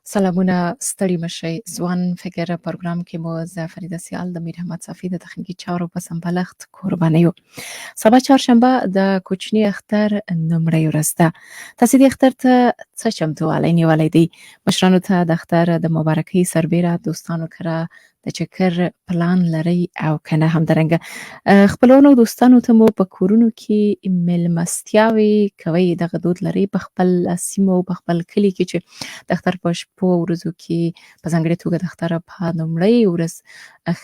سلامونه ستړي مشئ ځوان فکر پروګرام کې مو زه فریده سیال د میر احمد صافی د تخنیکی چارو په سمبلښت قرباني یو سبا چهارشنبه د کوچني اختر نمړی ورځ ده تاسو د اختر ته څه چمتووالی نیولی دی مشرانو ته د اختر د مبارکۍ سربیره دوستانو کره د چکر پلان لري او کنه همدارنګه خپلوانو دوستانو ته مو په کورونو کې مېلمستیاوې کوي دغه دود لري په خپل سیمو په خپل کلي کې چې د اختر په شپو ورځو کې په ځانګړې توګه د اختر په لومړۍ ورځ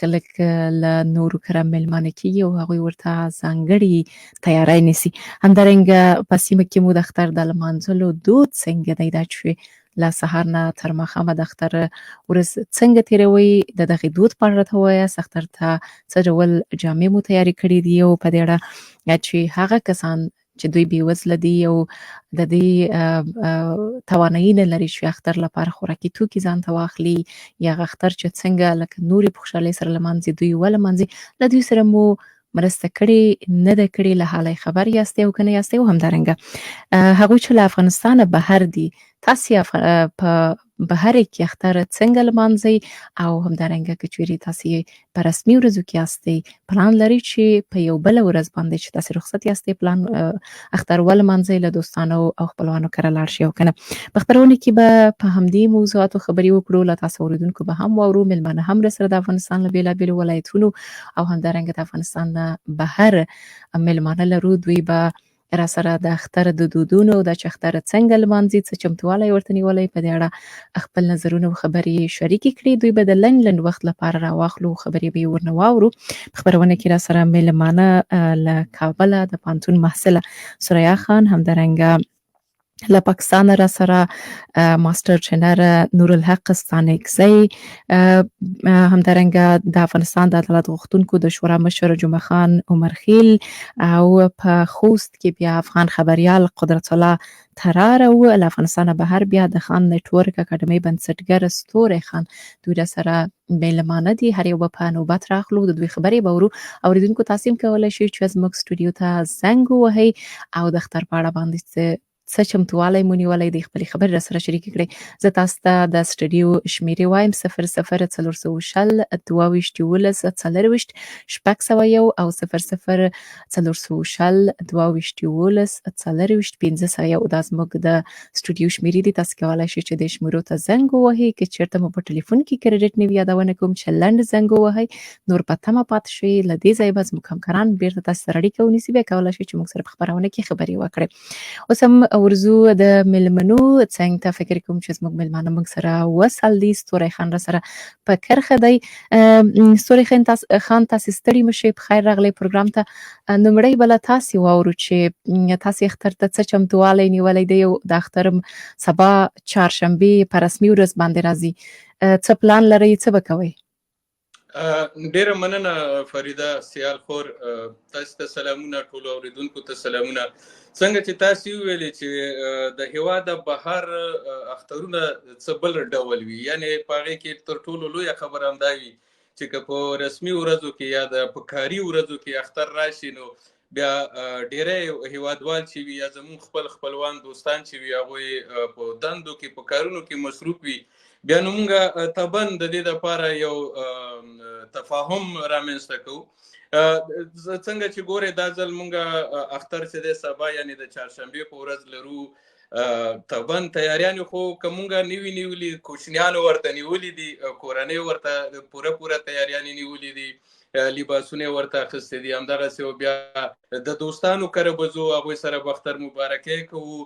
خلک له نورو کره مېلمانه کیږي او هغوی ورته ځانګړې تیاری نیسي همدارنګه په سیمه کې مو د اختر د لمانځلو دود څنګه دی دا چې له سهار نه تر ماښامه د اختر ورځ څنګه تیروي د دغه دود په اړه راته ووایاست اختر ته څه ډول جامې مو تیارې کړې دي او په دې اړه چې هغه کسان چې دوی بېوزله دي او د دې توانایي نه لري چې اختر لپاره خوراکي توکي ځان ته واخلي یا هغه اختر چې څنګه لکه نورې په خوشحالۍ سره لمانځي دوی ولمانځي له دوی سره مو مرسته کړې نه ده کړې له حاله خبر یاستئ او که نه یاستئ او همدارنګه هغوی چې له افغانستانه بهر دي تاسې په بهر کې اختر څنګه لمانځئ او همدارنګه که چیرې تاسې په رسمي ورځو کې یاستئ پلان لري چې په یو بله ورځ باندې چې تاسې رخصت یاستئ پلان اختر ولمانځئ له دوستانو او خپلوانو کره لاړ شئ او که نه په خپرونه کې به په همدې موضوعاتو خبرې وکړو له تاسو اورېدونکو به هم واورو مېلمانه هم راسره د افغانستان له بېلابېلو ولایتونو او همدارنګه د افغانستان نه بهر مېلمانه لرو دوی به راسره د اختر د دودونو د چې اختر څنګه لمانځي څه چمتووالی ورته نیولی په دې اړه خپل نظرونه او خبرې شریکې کړي دوی به د لنډ وخت لپاره راواخلو خبرې به یې ورنه واورو په خپرونه کې راسره مېلمانه له کابله د پوهنتون محصله ثریا خان همدارنګه له پاکستان را سره ماستر ټرینر نورالحق ستانکزی همدارنګه د افغانستان د عدالت غوښتونکو د شورا مشر جمعه خان عمرخیل او په خوست کې بیا افغان خبریال قدرت الله ترار او له افغانستان بهر بیا د خان نتورک اکاډمي بنسټګر ستوري خان دوی را سره مېلمانه دي هر یو به په نوبت راخلو د دوی خبرې به ورو اورېدونکو تاسې هم کولی شئ چې زموږ سټوډیو ته زنګ ووهئ او د اختر په اړه باندې څه چمتووالی مو نیولی دی خپلې خبرې راسره شریکې کړئ زه تاسو ته د سټوډیو شمیرې وایم 00 420 22 14 او 00 420 22 1501 دا زموږ د سټوډیو شمیرې دي تاسو کولی شئ چې د شمیرو ته زنګ ووهئ که چېرته مو په ټلیفون کې کریډټ نه وي یادونه کوم چې لنډ زنګ ووهئ نور په تمه پاتې شئ له دې ځایه به زموږ همکاران بیرته تاسو سره اړیکه ونیسي بیا کولی شئ چې موږ سره په خپرونه کې خبرې وکړئ اوس هم ورځو د مېلمنو څنګ ته فکر کوم چې زموږ مېلمانه موږ سره وصل دي ستوری خان را سره په کرښه دی ستوری خان تاسې ستړي مشئ په خیر راغلی پروګرام ته نومړی به له تاسې واورو چې تاسې اختر ته څه چمتووالی نیولی دی او د اختر سبا چهارشنبې په رسمي ورځ باندې راځي څه پلان لرئ څه به کوئ ډیره مننه فریده سیال خور تاسو ته سلامونه ټولو اوریدونکو ته سلامونه څنګه چې تاسو ویلي چې د هیواد بهر اخترونه څه بل ډول وي یعنی په هغې کې تر ټولو لویه خبره همدا وي چې په رسمي ورځو کې یا د په کاري ورځو کې اختر راشي نو بیا ډیری هیوادوال چې وي یا زموږ خپل خپلوان دوستان چې وي هغوی په دندو کې په کارونو کې مصروف وي بیا نو موږ طبعا د دې لپاره یو تفاهم رامنځته کوو څنګه چې ګورئ دا ځل موږ اختر چې دی سبا یعنې د چهارشنبې په ورځ لرو طبعا تیاریانې خو که موږ نه وي نیولي کوچنیانو ورته نیولي دي کورنۍ ورته پوره تیاریانې نیولي دي لباسونه ورته اخیستي دي همدغسې بیا د دوستانو کره به ځو هغوی سره به اختر مبارکۍ کوو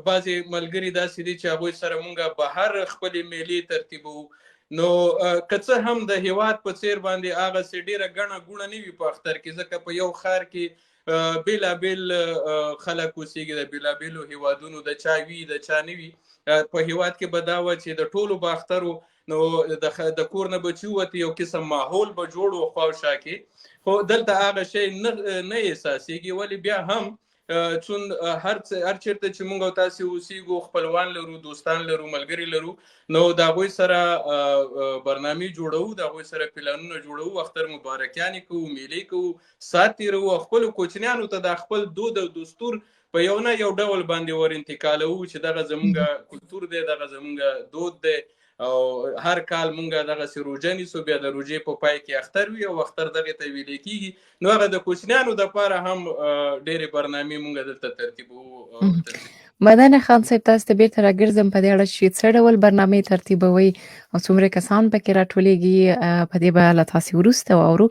بعضې ملګري داسې دي چې هغوی سره موږ بهر خپلې میلې ترتیبوو نو که څه هم د هیواد په څیر باندې هغسې ډیره ګڼه ګوڼه نه وي په اختر کې ځکه په یو ښار کې بېلابېل خلک اوسېږي د بېلابېلو هیوادونو د چا وي د چا نه وي په هیواد کې به دا وه چې د ټولو به اختر و نو د کور نه به چې ووتې یو قسم ماحول به جوړ و خواوشا کې خو دلته هغه شی نه احساسېږي ولې بیا هم چون هر چیرته چې موږ او تاسو اوسېږو خپلوان لرو دوستان لرو ملګري لرو نو د هغوی سره برنامې جوړو د هغوی سره پلانونه جوړو اختر مبارکیانې کوو میلې کوو ساعت تېروو او خپلو کوچنیانو ته د خپل دود او دستور په یو نه یو ډول باندې ور انتقالوو چې دغه زمونږ کلتور دی دغه زمونږ دود دی او هر کال مونږ دغسې روژه نیسو بیا د روژې په پای کې اختر وي او اختر دغې ته ویلې کېږي نو هغه د کوچنیانو دپاره هم ډېرې برنامې مونږ دلته ترتیبوو. مدن خان صاحب تاسو ته بیرته راګرځم په دې اړه چې څه ډول برنامې ترتیبوي او څومره کسان پکې راټولېږي په دې به له تاسو وروسته واورو.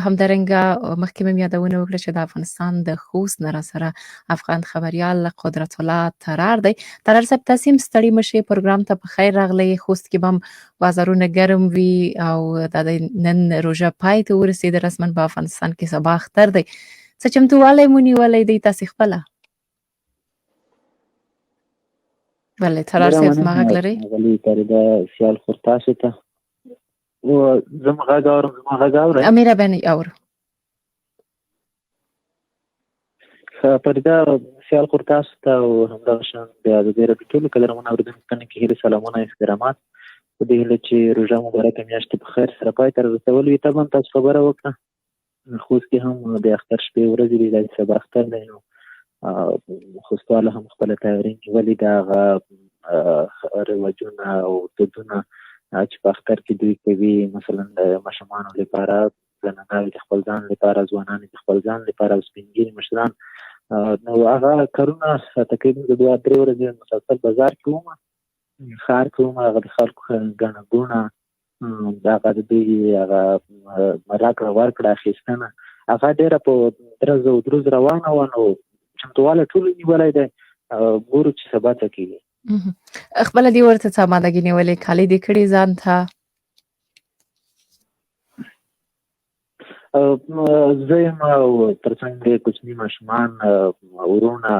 همدارنګه مخکې مې یادونه وکړه چې د افغانستان د خوست نه راسره افغان خبریال قدرت الله ترار دی. ترار صاحب تاسو هم ستړي مشئ پروګرام ته په خیر راغلی. خوست کې به هم بازارونه ګرم وي او د نن روژه پای ته ورسېده رسما په افغانستان کې سبا اختر دی. څه چمتووالی مو نیولی دی تاسې خپله؟ بله ترار صاحب ما غږ لرئ؟ غلی فريده سیال خور تاسو ته زما غږ اورم امیر بني اورو فريده سیال خور تاسو ته او همدغه شان بیا د دې راډیو ټولو قدرمنو اورېدونکو ته کې هیلې سلامونه احترامات په دې هیله چې روژه مبارکه میاشت په خیر سره پای ته رسول وي. طبعا تاسو خبره وکړه خوست کې هم د اختر شپې ورځې دي د سبا اختر دی نو خوستواله هم خپله تیاري نیولې د هغه رواجونه او دودونه چې په اختر کې دوی کوي مثلا د ماشومانو لپاره زنانه د خپل ځان لپاره ځوانان د خپل ځان لپاره او سپین ږیري مشران نو هغه کارونه تقریبا د 2-3 ورځې مسلسل بازار کې وم ښار کې وم هغه د خلکو ګڼه ګوڼه هغه د دوی هغه راکړه ورکړه اخیستنه هغه ډېره په درز او دروز روانه وه نو چمتووالی ټولو نیولی دی ګورو چې سبا څه کېږي. خپله دې ورته څه امادګي نیولې کالي دې کړي ځان ته؟ زه یم او تر څنګ د کوچني ماشومان ورونه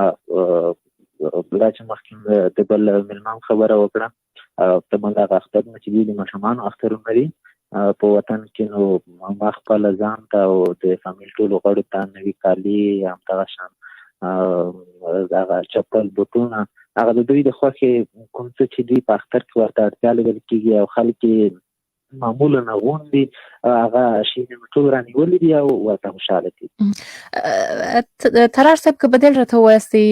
دا چې مخکې د بل مېلمه خبره وکړه طبعا دغه اخترونه چې دي د ماشومانو اخترونه دي په وطن کې نو ما خپله ځان ته او د فامیل ټولو غړو ته نوي کالي همدغه شان هغه چپل بوټونه هغه د دوی د خوښې کوم څه چې دوی په اختر کې ورته اړتیا لرل کېږي او خلک یې معمولا اغوندي هغه شیان مې ټول رانیولي دي او ورته خوشحاله دي. ترار صاحب که بدل راته ووایاستئ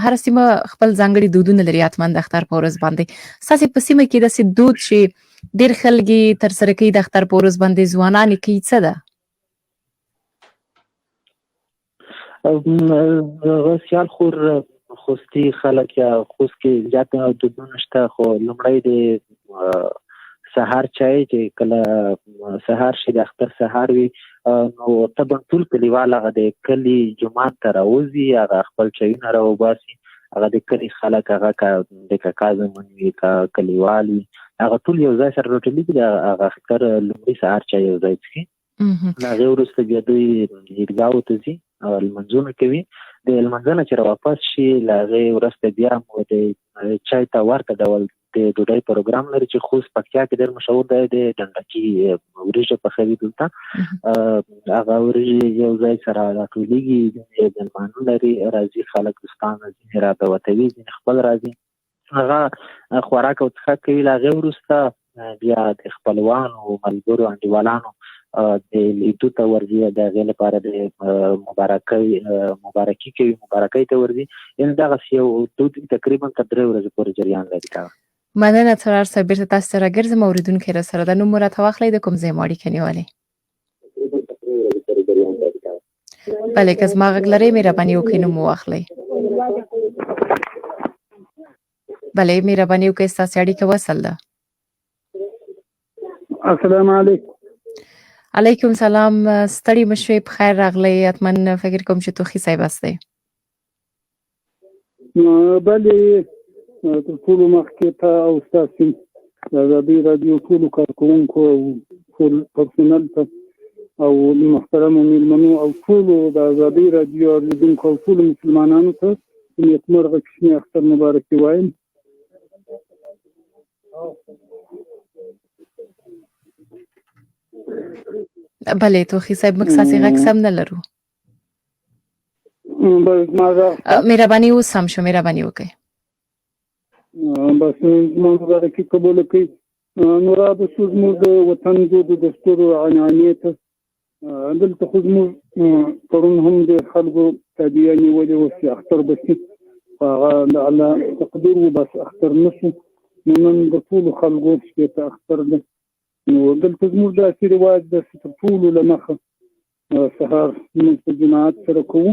هره سیمه خپل ځانګړي دودونه لري حتما د اختر په ورځ باندې ستاسې په سیمه کې داسې دود چې ډېر خلک یې ترسره کوي د اختر په ورځ باندې ځوانان یې کوي څه ده؟ سیال خور خوستي خلک یا خوست کې زیات دودونه شته خو لومړی د سهار چای چې کله سهار شي د اختر سهار وي نو طبعا ټول کلیوال هغه د کلي جومات ته راوځي هغه خپل چایونه راوباسي هغه د کلي خلک هغه د کاکا زمون وي کلیوال وي هغه ټول یو ځای سره راټولېږي د هغه اختر لومړي سهار چای یو ځای څښي د هغې وروسته بیا دوی عیدګاهو ته ځي او لمونځونه کوي د لمانځه نه چې راواپس شي له هغې وروسته بیا مو د چای ته ورته ډول د ډوډۍ پروګرام لري چې خوست پکتیا کې ډېر مشهور دی د ډنډکي وریژه پخوي دلته هغه وریژې یو ځای سره راټولېږي ځینې مېلمانه لري راځي خلک دوستان ځینې رادعوتوي ځینې خپل راځي هغه خوراک او څښاک کوي له هغې وروسته بیا د خپلوانو ملګرو انډیوالانو د لیدو ته ورځي د هغې لپاره د مبارکي کوي مبارکۍ ته ورځي یعنې دغسې یو دود تقریبا تر 3 ورځې پورې جریان لري. مننه ترار صاحب بیرته تاسو ته راګرځم اورېدونکی راسره ده نوم مو راته واخلئ د کوم ځای مو اړیکه نیولې؟ بله که زما غږ لرئ مهرباني وکړئ نوم مو واخلئ. بله مهرباني وکړئ ستاسې اړیکه وصل ده. السلام علیکم. علیکم سلام ستړي مه شوئ په خیر راغلی حتما فکر کوم چې توخي صاحب هستئ. بلې تر ټولو مخکې ته او ستاسې د ازادۍ راډیو ټولو کارکوونکو او ټول پرسونل ته او محترمو مېلمنو او ټولو د ازادۍ راډیو اورېدونکو او ټولو مسلمانانو ته نیکمرغه کوچني اختر مبارکي وایم. بله توخي صاحب موږ ستاسې غږ سم نه لرو. بس مهرباني اوس هم شو مهرباني وکړئ. بس مبارکي قبول کړئ. نو را به شو زموږ د وطن د دستورو عنعنې ته دلته خو زموږ پرون هم د خلکو تابعه نیولې وه چې اختر به شي، هغه د الله تقدیر و بس اختر نه شو. نو نن د ټولو خلکو شپې ته اختر ده. نو دلته زموږ داسې رواج ده چې تر ټولو له مخه سهار موږ په جماعت سره کوو،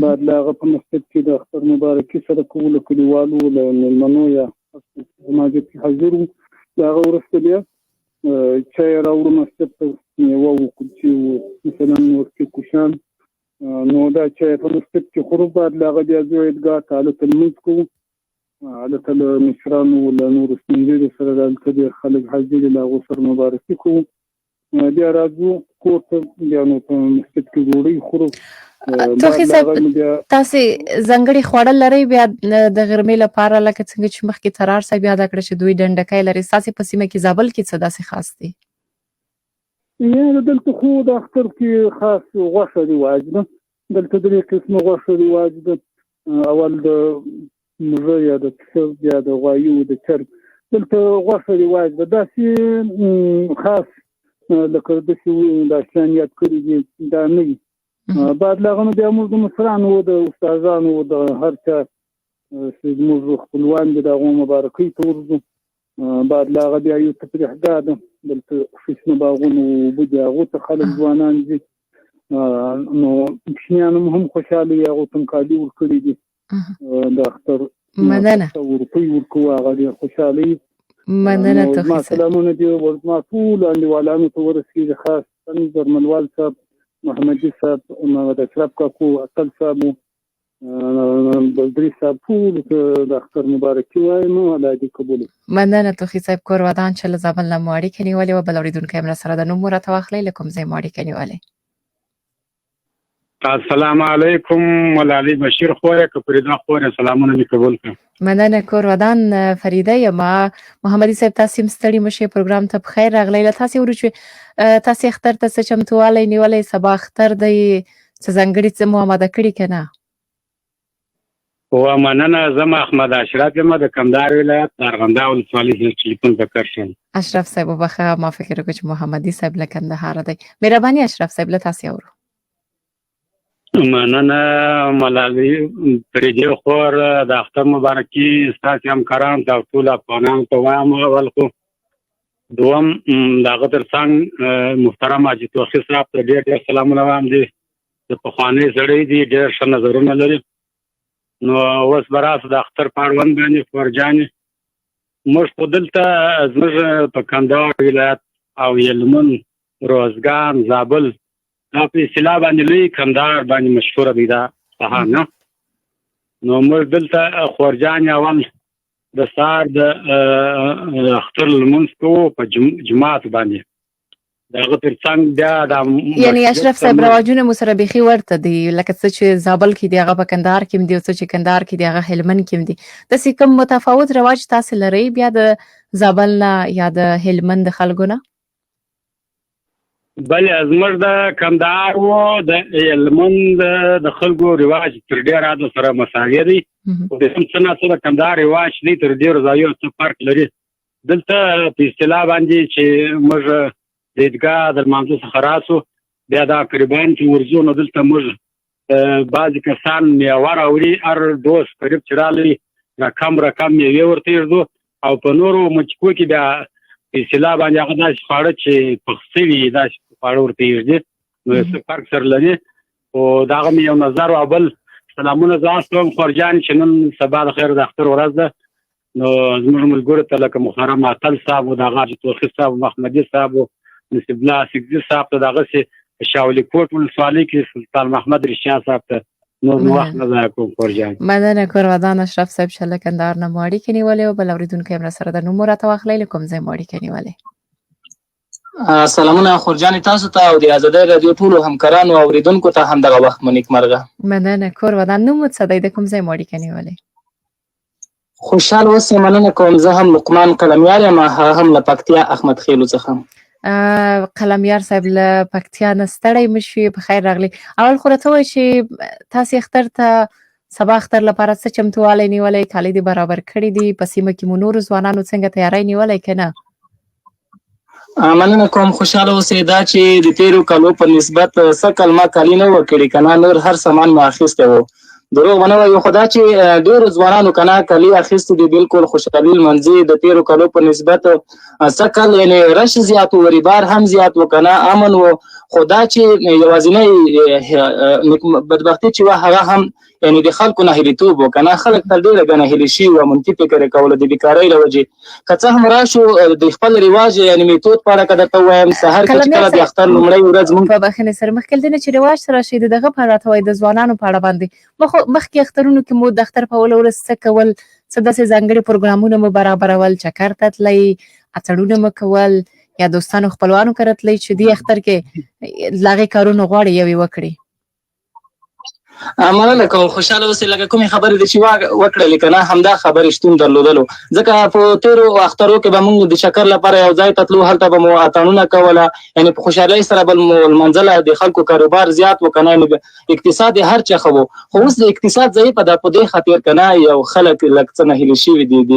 بعد له هغه په مسجد کې د اختر مبارکي سره کوو، له کلیوالو له مېلمنو یا مسجد کې حاضر وو. د هغه وروسته بیا چای راوړو مسجد ته، میوه و کلچې و مثلا ورکې کوشان. نو دا چای په مسجد کې خورو، بعد له هغه بیا ځو عیدګاه ته، هلته لمونځ کوو، هلته له مشرانو له نورو سپین ږیرو سره دلته ډېر خلک حاضر دي، له هغو سره مبارکي کوو. بیا راځو کور ته، بیا نو په مسجد کې ډوډۍ خورو. توخي صاحب تاسې ځانګړي خوړل لرئ بیا د غرمې لپاره، لکه څنګه چې مخکې ترار صاحب یاده کړه چې دوی ډنډکی لري، ستاسې په سیمه کې زابل کې څه داسې خاص دي؟ یا دلته خو د اختر کې خاص غوښه رواج ده. دلته درې قسمه غوښه رواج ده. اول د مږه یا د پسه یا د غوایي د چرګ، دلته غوښه رواج ده. داسې خاص لکه داسې دا شیان یاد کړي دي دا نه وي. بعد له هغه نه بیا موږ د مشرانو و د استادانو و د هر چا چې زموږ خپلوان دي د هغو مبارکۍ ته ورځو. بعد له هغه بیا یو تفریحګاه ده، دلته شنه باغونه اوبه دي، هغو ته خلک ځوانان ځي. نو ماشومان هم خوشحاله وي، هغو ته کالي ورکړي دي د اختر مننه روپۍ ورکوو، هغه ډېر خوشحاله وي. مننه توخي زما سلامونه دي زما ټولو انډیوالانو ته ورسېږي، خاص درملوال صاحب، محمدي صاحب، محمد اشرف کاکو، اتل صاحب، بلدري صاحب، ټولو ته د اختر مبارکي وایم. الله دې قبول کړي. مننه توخي صاحب، کور ودان چې له زابل نه مو اړیکې نیولې وه. بل اورېدونکی هم راسره د نوم مو راته واخلئ، له کوم ځای مو اړیکه نیولې؟ السلام علیکم، ملالۍ بشیر خوره که فریده خوره، سلامونه مې قبول کړه. مننه کور ودان فریده یم. محمدي صاحب تاسې هم ستړي مه شئ، پروګرام ته په خیر راغلی. له تاسې ورو چې تاسې اختر ته څه چمتووالی نیولی؟ سبا اختر دی، څه ځانګړي څه مو اماده کړي که نه؟ مننه، زه احمد اشرف یم د کندهار ولایت د ارغنداو ولسوالۍ څخه ټلیفون ته کار شم. اشرف صاحب وبخښه، ما فکر وکړ چې محمدي صاحب له کندهاره دی. مهرباني اشرف صاحب، له تاسې اورو. مننه ملالۍ فریدې خور، د اختر مبارکي ستاسې همکارانو ته او ټولو افغانانو ته وایم. اول خو دوم د هغه تر څنګ محترم حاجي توخي صاحب ته ډېر ډېر سلامونه وایم. دی د پخوانی سړی دی، ډېر ښه نظرونه لري. نو اوس به راسو د اختر په اړوند باندې خورجانې، موږ خو دلته زموږ په کندهار ولایت او هلمند، روزګان، زابل دا په اصطلاح باندې لوی کندهار باندې مشهوره دی دا سهار نه. نو موږ دلته خورجانې اول د سهار د اختر لمونځ کوو په جماعت باندې. د هغه تر څنګ بیا دا یعنې اشرف صاحب رواجونه مو سره بیخي ورته دي، لکه څه چې زابل کې دي هغه په کندهار کې هم دي، او څه چې کندهار کې دي هغه هلمند کې هم دي. داسې کوم متفاوت رواج تاسې لرئ بیا د زابل نه یا د هلمند د خلکو نه؟ بلې زموږ د کندهار و د هلمند د خلکو رواج تر ډېره حده سره مساوي دی، خو د هم څه نه څه د کندهار رواج دی تر ډېرو ځایونو څه فرق لري. دلته په اصطلاح باندې چې موږ د عیدګاه د لمانځه څخه راسو، بیا دا قریبان چې ورځو، نو دلته موږ بعضې کسان میوه راوړي، هر دوست قریب چې راغلی رقم میوې ورته ایږدو، او په نورو مچکو کې بیا په اصطلاح باندې هغه داسې خواړه چې پخ سوي داسې خواړه ورته ایږدي، نو څه فرق سره لري. خو د هغه مې یو نظر او بل سلامونه زه استوم خورجانې چې نن سبا د خیر د اختر ورځ ده. نو زموږ ملګرو ته لکه محترم اتل صاحب و د هغه حاجي توخي صاحب و محمدي صاحب و نصیب الله سکزي صاحب ته، دغسې په شاولي کوټ ولسوالۍ کې سلطان محمد رشیان صاحب ته نور مو وخت نه ضایع کوم خورجان. مننه کور ودان اشرف صاحب چې له کندهار نه مو اړیکې نیولې وه. بل اورېدونکی هم راسره د نوم مو راته واخلئ، له کوم ځای مو اړیکه نیولې؟ سلامونه خورجانې تاسو ته او د ازادۍ راډیو ټولو همکارانو او اورېدونکو ته همدغه وخت مو نیکمرغه. مننه کور ودان، نوم مو څه دی، د کوم ځای مو اړیکه نیولې؟ خوشحال اوسئ، مننه کوم. زه هم لقمان قلمیار یم، هغه هم له پکتیا احمد خیلو څخه. قلمیار صاحب له پکتیا نه ستړی مشوي، په خیر راغلی. اول خو راته ووایئ چې تاسې اختر ته سبا اختر لپاره څه چمتووالی نیولی، کالي دې برابر کړي دي، په سیمه کې مو نورو ځوانانو څنګه تیاری نیولی که نه؟ مننه کوم، خوشحاله اوسئ. دا چې د تیرو کالو په نسبت سږ کال ما کالي نه وه کړي که نه، نور هر سامان مو اخیستی و. دروغ به نه وایو، خو دا چې ډېرو ځوانانو که نه کالي اخیستي دي، بالکل خوشحالي لمانځي. د تیرو کالو په نسبت سږ کال یعنې رش زیات و، وریبار هم زیات و که نه، امن و. خو دا چې یوازینۍ بدبختي چې وه هغه هم یعنې د خلکو ناهیلیتوب و که نه. خلک تر ډېره ګناهیلي شوي وو، منفي فکر یې کوله د بیکارۍ له وجې. که څه هم راشو د خپل رواج یعنې میتود په اړه که درته ووایم، سهار کې چې کله د اختر لومړۍ ورځ مونږ په بخښنې سره مخکې له دې نه چې رواج ته راشئ، د دغه په اړه راته وایئ، د ځوانانو په اړه باندې. مخکې اخترونو کې مو د اختر په اوله ورځ څه کول؟ څه داسې ځانګړي پروګرامونه مو برابرول؟ چکر ته تلئ، اتڼونه مو کول، یا دوستانو خپلوانو کره تلئ چې دې اختر کې له هغې کارونو غواړئ یو یې وکړي؟ مننه کوم، خوشحاله اوسئ. لکه کومې خبرې دې چې وکړلې که نه، همدا خبرې شتون درلودلو. ځکه په تېرو اخترو کې به مونږ د چکر لپاره یو ځای ته تلو، هلته به مو اتڼونه کوله، یعنې په خوشحالۍ سره به مو لمانځله. د خلکو کاروبار زیات و که نه، اقتصاد یې هر څه ښه و. خو اوس د اقتصاد ضعیفه ده، په دې خاطر که نه یو خلک لږ څه ناهیلي شوي دي د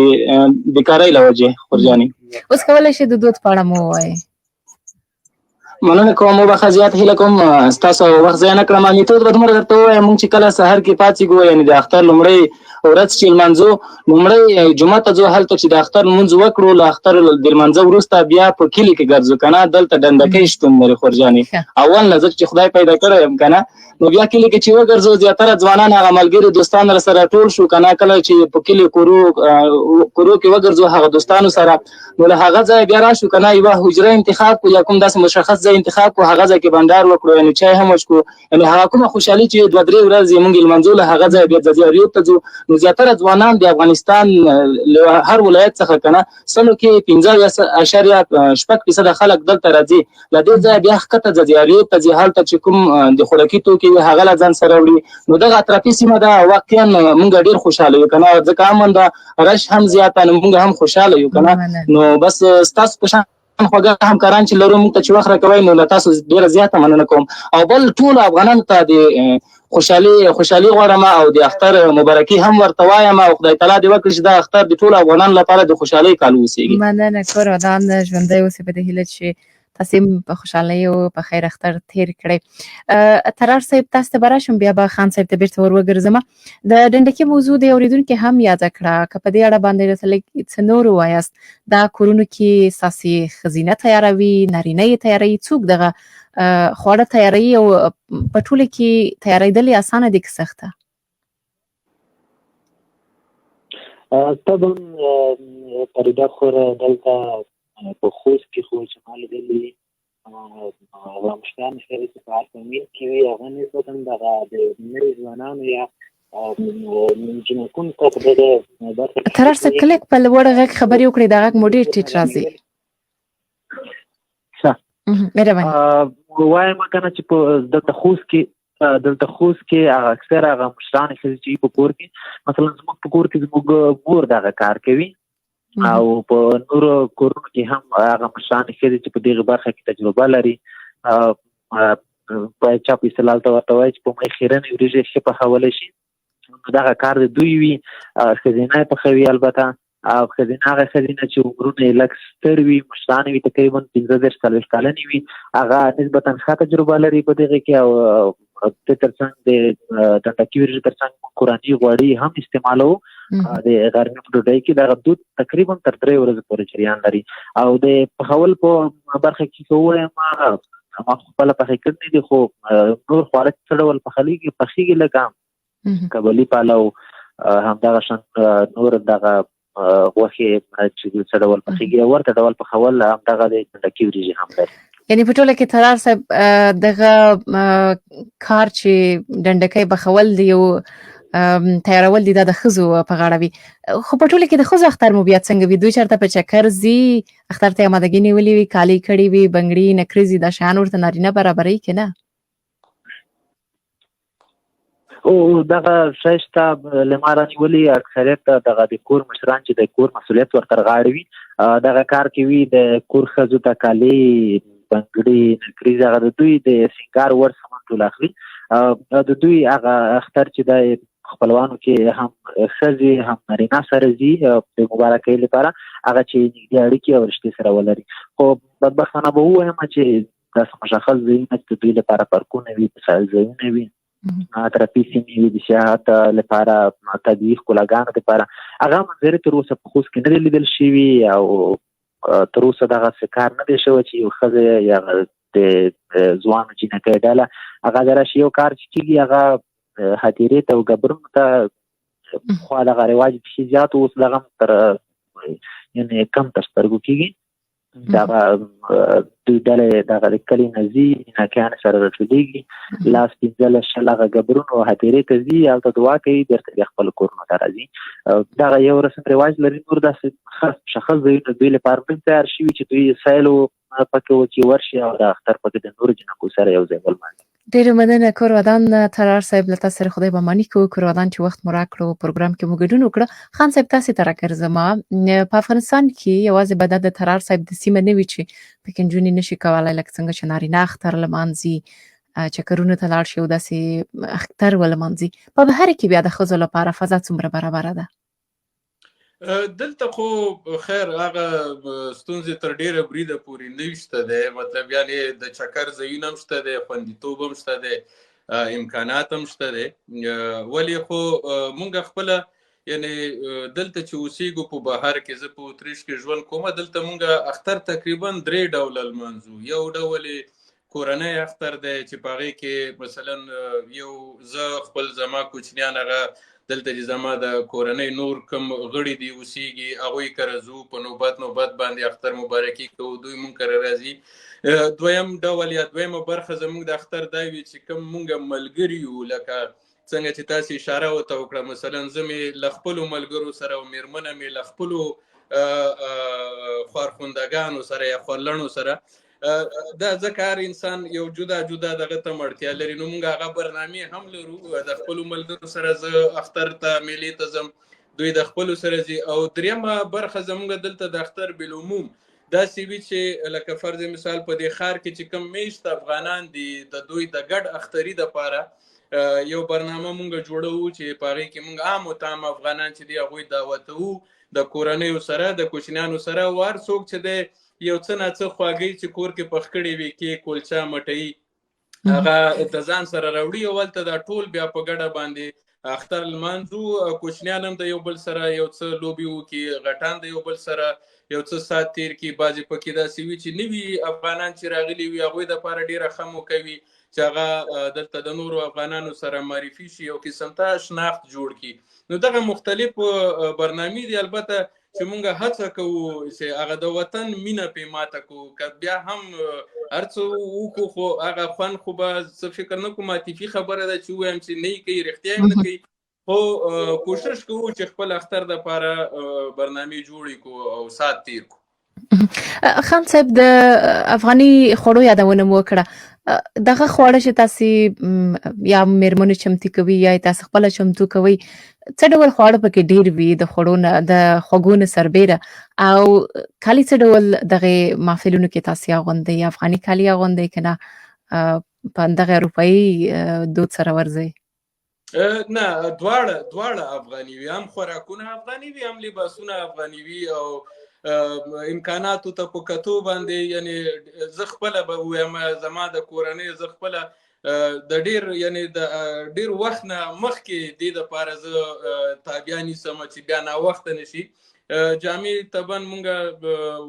بیکارۍ له وجې. خورجانې اوس کولی شئ د دود په اړه مو ووایئ؟ مننه کوم، وبخښه زیات هیله کوم ستاسو وخت ضایع نه کړم. میتود به دومره درته ووایم، مونږ چې کله سهار کې پاڅېږو، یعنې د اختر لومړۍ ورځ چې لمانځو، لومړی جومات ته ځو، هلته چې د اختر لمونځ وکړو، له اختر د لمانځه وروسته بیا په کلي کې ګرځو که نه. دلته ډنډکۍ شتون لري خورجانې، اول نه ځکه چې خدای پیدا کړی یم که نه. نو بیا کلي کې چې وګرځو، زیاتره ځوانان هغه ملګري دوستان راسره ټول شو که نه. کله چې په کلي کورو کې وګرځو هغه دوستانو سره، نو له هغه ځایه بیا راشو که نه، یوه حجره انتخاب کړو یا کوم داسې مشخص ځای انتخاب کړو، هغه ځای کې بنډار وکړو، یعنې چای هم وڅښو. یعنې هغه کومه خوشحالي چې 2-3 ورځې مونږ یې لمانځو، له هغه ځایه بیا ځاځي ته ځو. نو زیاتره ځوانان د افغانستان له هر ولایت څخه که نه، سلو کې 15.6% خلک دلته راځي. له دې ځایه بیا ښکته ځي، اریوب ته ځي، هلته چې کوم د خوراکي توکي وي هغه له ځان سره وړي. نو دغه اطرافي سیمه ده، واقعا مونږ ډېر خوشحاله یو که نه، ځکه امن ده، رش هم زیاته، نو مونږ هم خوشحاله یو که نه. نو بس ستاسو په شان خواږه همکاران چې لرو، مونږ ته چې وخت راکوئ، نو له تاسو ډېره زیاته مننه کوم. او بل ټولو افغانانو ته د خوشحالي غواړم او د اختر مبارکي هم ورته وایم، او خدای تعالی دې وکړي چې دا اختر د ټولو افغانانو لپاره د خوشحالۍ کال اوسېږي. مننه کور ودان ژوندی اوسئ په دې هیله چې تاسې هم په خوشحالۍ او په خیر اختر تېر کړئ. طرار صاحب، تاسو ته به راشم، بیا به خان صاحب ته بېرته ور وګرځم. د ډنډکي موضوع د اورېدونکي هم یاده کړه، که په دې اړه باندې راته لږ څه نور ووایاست. دا کورونو کې ستاسې ښځینه تیاروي، نارینه یې تیاروي، څوک دغه خواړه تیاروي، او په ټوله کې تیارېدل یې اسانه دي که سخته؟ طبعا فريده خور دلته په خوست کې خو چې ما لیدلي هغه مشتان شری چې په ارتمین کې وي، هغه نسبتا دغه د نوي ځوانانو یا جنکونو ته په دغه برخه کې طرار صاحب که لږ په لوړ غږ خبرې وکړئ، دا غږ مو ډېر ټیټ راځي. مهرباني وایم که نه چې په دلته خوست کې اکثر هغه مشرانې ښځې چې په کور کې، مثلا زموږ په کور کې زموږ مور دغه کار کوي، او په نورو کورونو کې هم هغه مشرانې ښځې چې په دغه برخه کې تجربه لري، باید چا په اصطلاح ورته وایي چې په خیرنې وریژې ښه پخولی شي. دغه کار د دوی وي، ښځینه یې پخوي البته، او ښځینه هغه ښځینه چې عمرونه یې لږ ستر وي، مشرانې وي، تقریبا 15-40 کلنې وي، هغه نسبتا ښه تجربه لري په دغه کې. او د ترڅنګ د ډنډکي وریژې ترڅنګ کورني غوړي هم استعمالوو. د غرمې په ډوډۍ کې دغه دود تقریبا تر 3 ورځې پورې جریان لري. او د پخول په برخه کې که ووایم، ما خپله پخې کړي دي، خو نور خواړه څه ډول پخېږي لکه کبلي پالو، همدغه شان نور دغه غوښې چې څه ډول پخېږي، ورته ډول پخول همدغه د ډنډکي وریژې هم لري. یعنې په ټوله کې طرار صاحب دغه کار چې ډنډکی پخول دی او تیارول دي، دا د ښځو په غاړه وي. خو په ټوله کې د ښځو اختر مو بیا څنګه وي؟ دوی چېرته په چکر ځي، اختر ته یې امادګي نیولې وي، کالي کړي وي، بنګړي، نکریزې، دا شیان ورته نارینه برابروي که نه؟ او دغه شایسته لماره نیولې اکثریت دغه د کور مشران چې د کور مسؤلیت ورته غاړه وي دغه کار کوي د کور ښځو ته کالي بنګړي نکریز هغه د دوی د سینګار ور سامان ټول اخلي د دوی هغه اختر چې د خپلوانو کې هم ښځې هم نارینه سره ځي د مبارکۍ لپاره هغه چې نږدې اړیکې او رشتې سره ولري خو بدبختانه به ووایم چې داسې مشخص ځایونه چې د دوی لپاره پارکونه وي ځایونه وي ترافي سیمې وي د سیاحت لپاره طبیعي ښکلاګانو لپاره هغه منظرې تر اوسه په خوست کې نه دي لیدل شوي او تر اوسه دغسې کار نه دی شوی چې یو ښځه یا د ځوانو جینکۍ ډله هغه د راشي یو کار چې کېږي هغه هدیرې ته او ګبرونو ته خوا دغه رواج بیخي زیات اوس دغه تر یعنې کم تر سترګو کېږي دغه دوی ډلې دغه د کلي نه ځي جینکیانو سره راټولېږي لاس پنځلس شل هغه ګبرونو هدیرې ته ځي هلته دعا کوي بېرته بیا خپلو کورونو ته راځي دغه یو رسم رواج لري نور داسې خاص مشخص ځایونه دوی لپاره نه تیار شوي چې دوی سیلو پکې وکړي ورشي او د اختر پکې د نورو جینکو سره یو ځای ولمانځي. ډېره مننه کورودان ترار صاحب له تاسو سره خدای به مانی کوو کورودان چې وخت مو راکړو پروګرام کې مو ګډون وکړه. خان صاحب تاسو ته راګرځم په افغانستان کې یوازې به د ترار صاحب د سیمه نه وي چې پکې نجونې نشي کولی لکه څنګه چې نارینه اختر لمانځي چکرونو ته لاړ شي او داسې اختر ولمانځي په بهر کې بیا د ښځو لپاره فضا څومره برابره ده؟ دلته خو خیر هغه ستونزې تر ډیره بریده پورې نه شته دی مطلب یعنې د چکر ځایونه هم شته دی خوندیتوب هم شته دی امکانات هم شته دی ولې خو مونږ خپله یعنې دلته چې اوسېږو په بهر کې زه په اتریش کې ژوند کوم دلته مونږ اختر تقریبا 3 ډوله لمانځو. یو ډول کورنۍ اختر دی چې په هغې کې مثلا یو زه خپل زما کوچنیان هغه دلته چې زما د کورنۍ نور کوم غړي دي اوسېږي هغوی کره ځو په نوبت باندې اختر مبارکي کوو دوی مونږ کره راځي. دویم ډول یا دویمه برخه زموږ د اختر دا وي چې کوم مونږ ملګري یو لکه څنګه چې تاسې اشاره ورته وکړه مثلا زه مې له خپلو ملګرو سره او مېرمنه مې له خپلو خوارخوندګانو سره یا خورلڼو سره دا ځکه هر انسان یو جدا جدا دغه ته اړتیا لري نو موږ هغه برنامې هم لرو د خپلو ملګرو سره زه اختر ته میلې ته ځم دوی د خپلو سره ځي. او دریمه برخه زموږ دلته د اختر بالعموم داسې وي چې لکه فرض مثال په دې ښار کې چې کوم میشت افغانان دي د دوی د ګډ اختري دپاره یو برنامه مونږ جوړوو چې په هغې کې مونږ عام و تام افغانان چې دي هغوی دعوتوو د کورنیو سره د کوچنیانو سره او هر څوک چې دی یو څه ناڅه خواږی چې کور کې پخ کړي وي کې کلچه مټۍ هغه د ځان سره راوړي او هلته دا ټول بیا په ګډه باندې اختر لمانځو. کوچنیان هم د یو بل سره یو څه لوبې وکړي غټان د یو بل سره یو څه ساعت تیر کړي بعضې پکې داسې وي چې نوي افغانان چې راغلي وي هغوی دپاره ډېره ښه موقع وي چې هغه دلته د نورو افغانانو سره معرفي شي او قسم ته شناخت جوړ کړي. نو دغه مختلف برنامې دي البته چې مونږ هڅه کوو چې هغه د وطن مینه پې ماته کوو که بیا هم هر څه وکړو خو هغه خوند خو به زه فکر نه کوم عاطفي خبره ده چې ووایم چې نه یې کوي رښتیا یې نه کوي خو کوشش کوو چې خپل اختر دپاره برنامې جوړې کړو او ساعت تیر کړو. خان صاحب د افغاني خوړو یادونه مو وکړه دغه خواړه چې تاسې یا مېرمنو چمتو کوي یا تاسې خپله چمتو کوئ څه ډول خواړه پکې ډېر وي د خوړو نه د خوږو نه سربیره او کالي څه ډول دغې محفلونو کې تاسې اغوندئ افغاني کالي اغوندئ که نه په دغه اروپایي دود سره ورځئ؟ نه دواړه افغاني وي هم خوراکونه افغاني وي هم لباسونه افغاني وي او امکاناتو ته په کتو باندې یعنی زه خپله به ووایم زما د کورنۍ زه خپله د ډېر وخت نه مخکې دې دپاره زه تابیا نیسم چې بیا ناوخته نه شي. جامې طبعا مونږ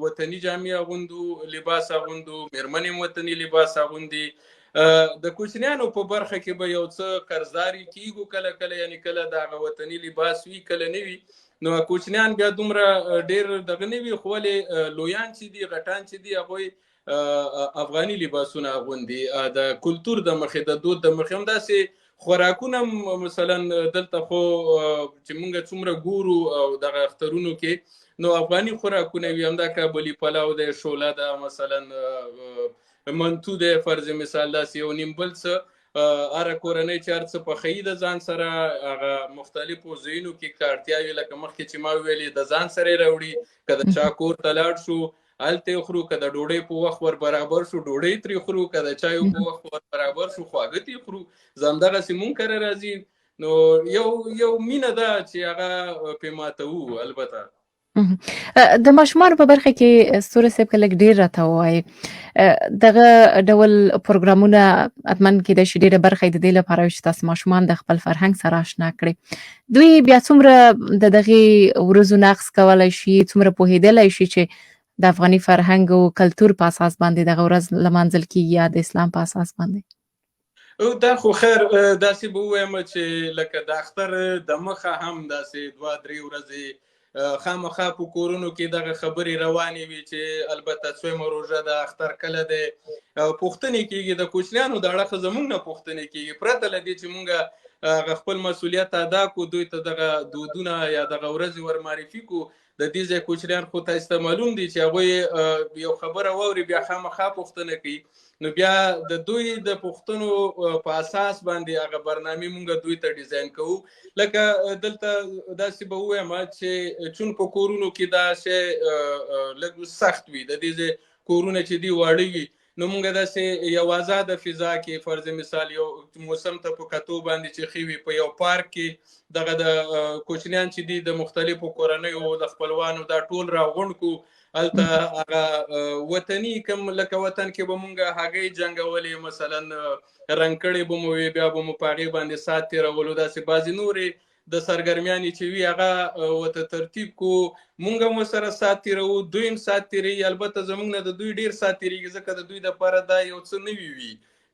وطني جامې اغوندو لباس اغوندو مېرمنې هم وطني لباس اغوندي. د کوچنیانو په برخه کې به یو څه قرضداري کیږو کله کله یعنی کله د هغه وطني لباس وي کله نه وي نو کوچنیان بیا دومره ډېر دغه نه وي خو ولې لویان چې دي غټان چې دي هغوی افغاني لباسونه اغوندي د کلتور د مخې د دود د مخې هم داسې خوراکونه مثلا دلته خو چې مونږ څومره ګورو او دغه اخترونو کې نو افغاني خوراکونه وي همدا کابلي پلاو دی شوله ده مثلا منتو دی فرض مثال داسې یو نیم بل څه هره کورنۍ چې هر څه پخوي د ځان سره هغه مختلفو ځایونو کې که اړتیاوې لکه مخکې چې ما ویلې د ځان سره یې راوړي، که د چا کور ته لاړ شو هلته یې خورو، که د ډوډۍ په وخت ور برابر شو ډوډۍ ترې خورو، که د چایو په وخت ور برابر شو خواږه ترې خورو. زه همدغسې مونږ کره راځي. نو یو مینه ده چې هغه پې ماتوو. البته د ماشومانو په برخه کې ستوری صاحب که لږ ډېر راته ووایي دغه ډول پروګرامونه حتماً کیدای شي ډېره برخه یې د دې لپاره وي چې تاسو ماشومان د خپل فرهنګ سره اشنا کړي. دوی بیا څومره د دغې ورځو نقص کولی شي، څومره پوهېدلی شي چې د افغاني فرهنګ او کلتور په اساس باندې دغه ورځ لمانځل کیږي یا د اسلام په اساس باندې؟ دا خو خیر داسې به ووایم چې لکه د اختر د مخه هم داسې 2-3 ورځې خامخا په کورونو کې دغه خبرې روانې وي چې البته څویمه روژه د اختر کله دی، پوښتنې کېږي د کوچنیانو د اړخه زموږ نه پوښتنې کېږي، پرته له دې چې موږ خپل مسؤلیت ادا کړو دوی ته دغه دودونه یا دغه ورځې ور معرفي کړو. د دې ځای کوچنیان خو تاسو ته معلوم دي چې هغوی یو خبره واوري بیا خامخا پوښتنه کوي، نو بیا د دوی د پوښتنو په اساس باندې هغه برنامې مونږ دوی ته ډیزاین کوو. لکه دلته داسې به ووایم چې چون په کورونو کې دا شی لږ سخت وي، د دې ځای کورونه چې دي واړه وي، نو مونږ داسې یو آزاده فضا کې فرض مثال یو موسم ته په کتو باندې چې ښه وي په یو پارک کې دغه د کوچنیان چې دي د مختلفو کورنیو د خپلوانو دا ټول راغونډ کړو. هلته هغه وطني کوم لکه وطن کې به مونږ هګۍ جنګولې مثلا رنګ کړې به مو وي، بیا به مو په هغې باندې ساعت تېرولو، داسې بعضې نورې د سرګرمیانې چې وي هغه ورته ترتیب کړو، مونږ هم ورسره ساعت تېروو، دوی هم ساعت تېروي. البته زموږ نه د دوی ډېر ساعت تېرېږي ځکه د دوی دپاره دا یو څه نوي وي،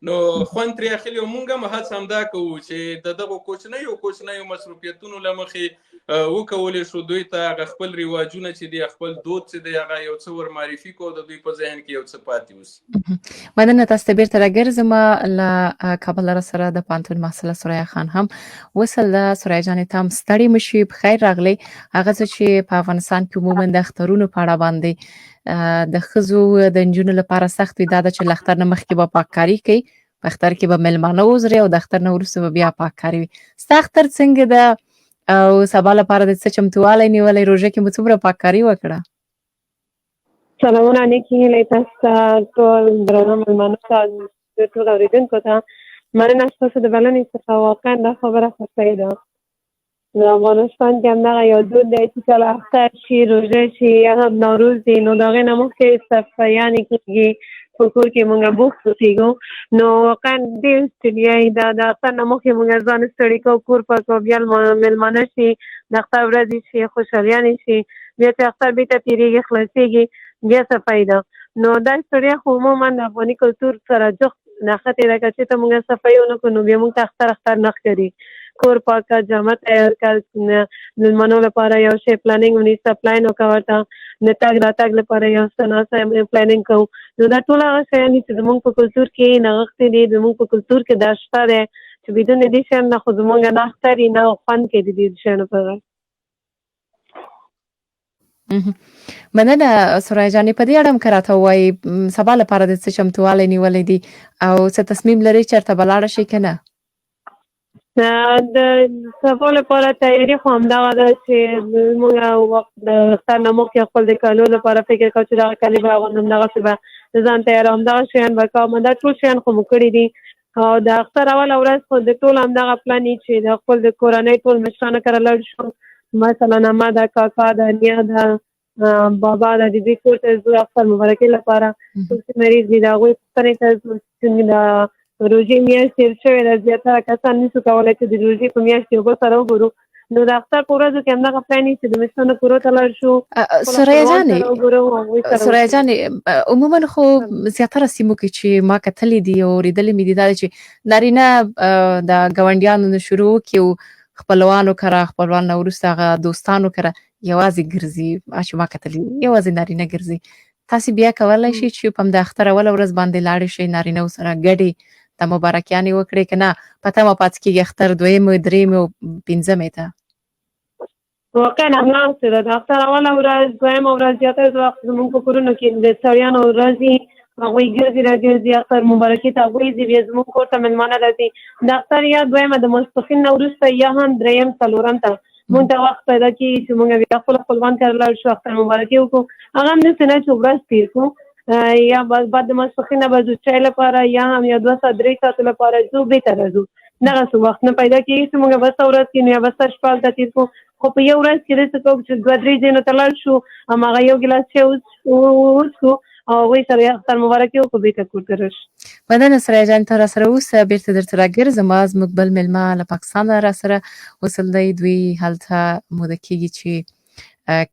نو خوند ترې اخلي. او مونږ هم هڅه همدا کوو چې د دغو کوچنیو مصروفیتونو له مخې وکولی شو دوی ته هغه خپل رواجونه چې دي خپل دود چې دی هغه یو څه ور معرفي کړو، د دوی په ذهن کې یو څه پاتې اوسي. مننه تاسو ته بیرته راګرځم له کابل سره د پوهنتون محصله سریا خان هم وصل ده. سریا جانې ته هم ستړي مشي، په خیر راغلی. هغه څه چې په افغانستان کې عموما د اخترونو په اړه باندې د ښځو د نجونو لپاره سخت وي دا ده چې له اختر نه مخکې به پاککاري کوي، په اختر کې به مېلمانه وزري او د اختر نه وروسته به بیا پاککاري وي. ستا اختر څنګه ده او سبا لپاره د څه چمتووالی نیولی؟ روژه کې مو څومره پاککاري وکړه؟ سلامونه نیکې هیلې تاسو ته ټول درنو مېلمنو ته ټول اورېدونکو ته مننه ستاسو د بلنې څخه. واقعا دا خبره خوښوي ده. د افغانستان کې همدغه یو دود دی چې کله اختر شي روژه شي یا هم نوروز دی نو د هغې نه مخکې صفایانې کېږي، په کور کې مونږ بوخت اوسېږو. نو واقعا ډېر ستړیا ده، د اختر نه مخکې مونږ ځان ستړي کوو، کور پاکوو، بیا مېلمانه شي، د اختر ورځې شي، خوشحالیانې شي، بیا چې اختر بېرته تېرېږي خلاصېږي بیا صفایي ده. نو دا ستړیا خو عموما د افغاني کلتور سره جفت نښتې ده. که چېرته مونږ صفایي ونه کړو نو بیا مونږ ته اختر نه ښکاري. کور پاک کړه، جامه تیار کړه، مېلمنو لپاره یو شی پلانینګ ونیسه، پلان وکړه ورته، د تګ راتګ لپاره یو څه ناسته پلانینګ کوو. نو دا ټول هغه شیان دي چې زموږ په کلتور کې نغښتي دي، زموږ په کلتور کې دا شته دی چې بدون دې شیانو نه خو زموږ نه اختر یې نه خوند کوي د دې شیانو په غږ. مننه سریا جانې. په دې اړه هم که راته ووایي سبا لپاره د څه چمتووالی نیولی دي او څه تصمیم لرئ چېرته به لاړه شئ که نه؟ د سبا لپاره تیاري خو همدغه ده چې موږ وخت د اختر نه مخکې خپل د کالو لپاره فکر کوو چې دغه کالي به اغوندم، دغسې به د ځان تیاره همدغه شیان به کوم. دا ټول شیان خو مو کړي دي او د اختر اوله ورځ خو د ټول همدغه پلان وي چې د خپل د کورنۍ ټول مشرانو کره لاړ شو، مثلا اما ده، کاکا ده، نیا ده، بابا ده، د دوی کور ته ځو اختر مبارکۍ لپاره. څوک چې مریض دي د هغوی پوښتنې ته ځو. څنګه د روژې میاشت تېر شوې ده، زیاتره کسان نشو کولی چې د روژې په میاشت یو بل سره وګورو، نو د اختر په ورځو کې همدغه پلان وي چې د مشرانو کورو ته لاړ شو. سریا جانې عموما خو زیاتره سیمو کې چې ما کتلي دي او اورېدلي مې دي دا چې نارینه د ګاونډیانو نه شروع وکړي او خپلوانو کره، خپلوان نه وروسته هغه دوستانو کره یوازې ګرځي، چې ما کتلي یوازې نارینه ګرځي. تاسې بیا کولی شئ چې په همد اختر اوله ورځ باندې لاړې شئ، نارینهو سره ګډې د مبارکیانې وکړئ که نه په تمه پاتې کېږي اختر دویمې، درېیمې او پنځمې ته؟ واقعا همداسې ده. د اختر اوله ورځ، دویمه ورځ زیاتره وخت زموږ په کورونو کې د ستړیانو ورځ وي هغوی ګرځي راګرځي اختر مبارکي ته هغوی ځي بیا زموږ کور ته مېلمانه راځي د اختر یا دویمه د ماسپښین نه وروسته یا هم دریم څلورم ته مونږ ته وخت پیدا کېږي چې مونږ بیا خپل خپلوان کره لاړ شو اختر مبارکي وکړو هغه هم داسې نه چې ورځ تېر کړو یا بعد د ماسپښین نه به ځو چای لپاره یا هم یا 2 ساعت 3 ساعتو لپاره ځو بېرته راځو دغسې وخت نه پیدا کېږي چې مونږ بسته ورځ کې نو یا بسته شپه هلته تېر کړو خو په یو ورځ کې داسې کوو چې 2-3 ځایونو ته لاړ شو هماغه یو ګیلاس چای وڅښو او هغوی سره اختر مبارکي وکړو بېرته کور ته راشو مننه سرایه جان ته راسره اوسه بیرته درته راګرځم زموږ بل مېلمه له پاکستانه راسره وصل دی دوی هلته موده کېږي چې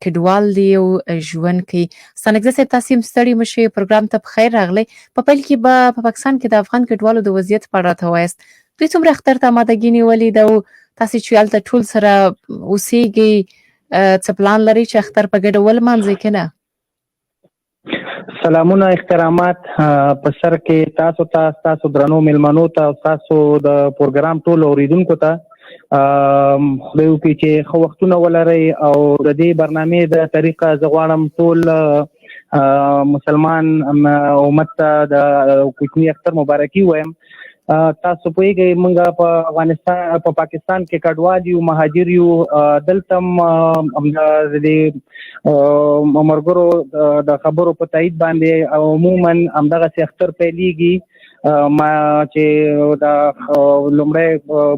کډوال دی او ژوند کوي ستانکزی صاحب تاسې هم ستړي مه شئ پروګرام ته په خیر راغلی په پیل کې به په پاکستان کې د افغان کډوالو د وضعیت په اړه راته ووایاست دوی څومره اختر ته امادګي نیولې ده او تاسې چې هلته ټول سره اوسېږئ څه پلان لرئ چې اختر په ګډه ولمانځئ که نه سلامونه احترامات په سر کې تاسو ته تاسو درنو مېلمنو ته تاسو د پروګرام ټول اوریدونکو ته خدای وکړي چې ښه وختونه ولرئ او د دې برنامې د طریقه زه غواړم ټول مسلمان امت ته د کوچني اختر مبارکي وایم تاسو پوهیږئ موږ په افغانستان په پاکستان کې کډوال یو مهاجر یو دلته هم د دې ملګرو د خبرو په تایید باندې عموما همدغسې اختر پیلېږي ما چې د لومړی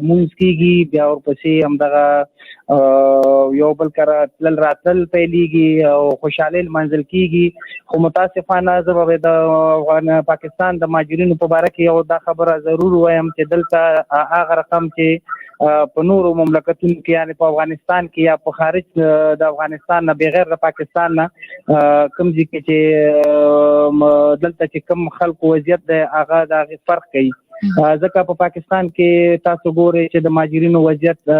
مونځ کېږي بیا ورپسې همدغه یو بل کره تلل راتلل پیلېږي او خوشحالۍ لمانځل کېږي خو متاسفانه زه به د پاکستان د مهاجرینو په باره کې یو دا خبره ضرور وایم چې دلته هغه رقم چې په نورو مملکتونو کې یعنې په افغانستان کې یا په خارج د افغانستان نه بغیر د پاکستان نه کوم ځای کې چې دلته چې کوم خلکو وضعیت دی هغه د هغې فرق کوي ځکه په پاکستان کې تاسو ګورئ چې د مهاجرینو وضعیت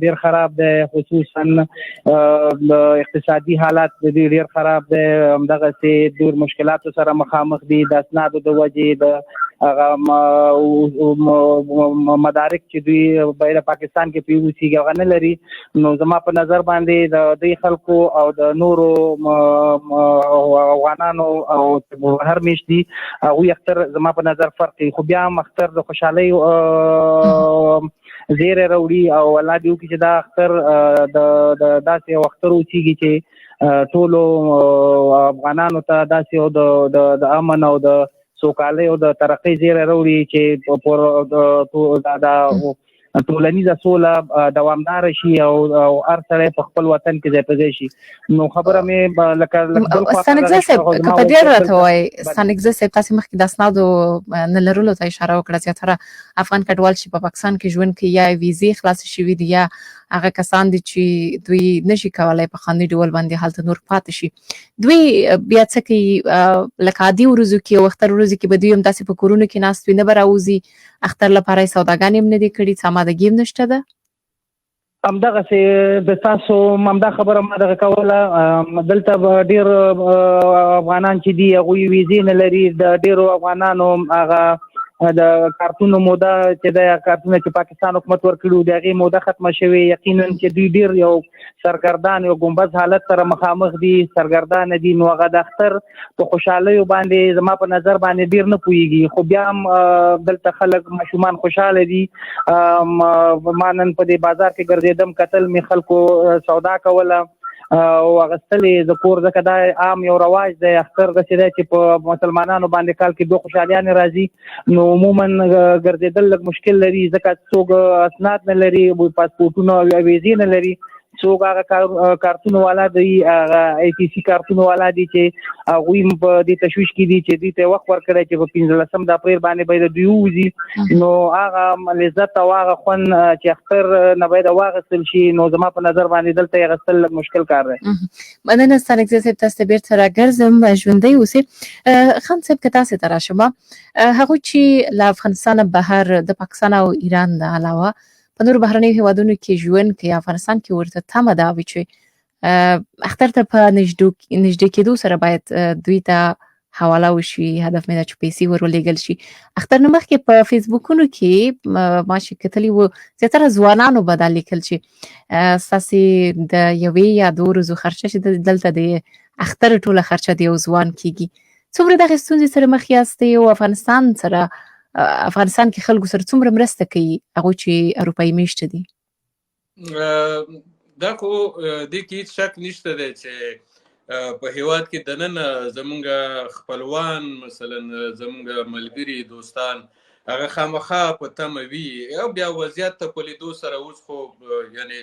ډیر خراب دی خصوصا د اقتصادي حالات د دې ډیر خراب دی همدغسې ډیر مشکلاتو سره مخامخ دي د اسنادو د وجې د هغه مدارک چې دوی باید پاکستان کې پی اوسېږي هغه نه لري نو زما په نظر باندې د دې خلکو او د نورو افغانانو او هر میشت دي هغوی اختر زما په نظر فرق کوي خو بیا هم اختر د خوشحالۍ زیری راوړي او الله دې وکړي چې دا اختر د داسې یو اختر اوسېږي چې ټولو افغانانو ته داسې یو د امن او د سوکالۍ او د ترقۍ زیری راوړي چې د ټولنیزه سوله دوامداره شي او هر سړی په خپل وطن کې ځای په ځای شي نو خبره مې لکه ستانکزی صاحب که په ډېر راته وایي ستانکزی صاحب تاسې مخکې د اسنادو نه لرلو ته اشاره وکړه زیاتره افغان کډوال چې په پاکستان کې ژوند کوي یا ویزې خلاصې شوي دي یا هغه کسان دي چې دوی نشي کولی په خوندي ډول باندې هلته نور پاتې شي دوی بیا څه کوي لکه عادي ورځو کې او اختر ورځو کې به دوی هم داسې په کورونو کې ناست وي نه به راوځي اختر لپاره یې سوداګانې هم نه دي کړي څه امادګي هم نشته ده همدغسې د تاسو همدا خبره ما دغه کوله دلته به ډېر افغانان چې دي هغوی ویزې نه لري د ډېرو افغانانو هغه د کارتونو موده چې د کارتونه چې پاکستان حکومت ورکړي د هغې موده ختمه شوې یقینا چې دوی ډېر یو سرګردان یو ګنبز حالت سره مخامخ دي سرګردانه دي نو هغه د اختر په خوشحالیو باندې زما په نظر باندې ډېر نه پوهېږي خو بیا هم دلته خلک ماشومان خوشحاله دي ما نن په دې بازار کې ګرځېدم کتل مې خلکو سودا کوله او اغستلې د کور ځکه دا عام یو رواج دی اختر داسې دی چې په مسلمانانو باندې کال کې 2 خوشحالیانې راځي نو عموما ګرځېدل لږ مشکل لري ځکه څوک اسناد نه لري پاسپورټونه او ویزې نه لري څوک هغه کارتونو والا دی هغه ای ټي سي کارتونو والا دي چې هغوی په دې تشویش کې دي چې دوی ته وخت ورکړی چې په 15 د اپریل باندې باید دوی ووځي نو هغه لذت او هغه خوند چې اختر نه باید واخیستل شي نو زما په نظر باندې دلته یې اخیستل لږ مشکل کار دی مننه ستانکزی صاحب تاسو ته بیرته راګرځم ژوندی اوسئ خان صاحب که تاسې ته راشم هغوی چې له افغانستانه بهر د پاکستان او ایران نه علاوه په نورو بهرنیو هیوادونو کې ژوند کوي افغانستان کې ورته تمه ده چې اختر ته په نږدې کېدو سره باید دوی ته حواله وشي هدف مې دا چې پیسې ورولېږل شي اختر نه مخکې په فیسبوکونو کې ما چې کتلي وو زیاتره ځوانانو به دا لیکل چې ستاسې د 1 یا 2 ورځو خرچه چې دلته د اختر ټوله خرچه د یو ځوان کېږي څومره دغه ستونزې سره مخ یاستئ او افغانستان کې خلکو سره څومره مرسته کوي هغه چې اروپایي میشته دي؟ دا خو دې کې هیڅ شک نشته دی چې په هیواد کې دننه زمونږ خپلوان مثلا زمونږ ملګري دوستان هغه خامخا په تمه وي او بیا وضعیت ته په لیدو سره اوس خو یعنی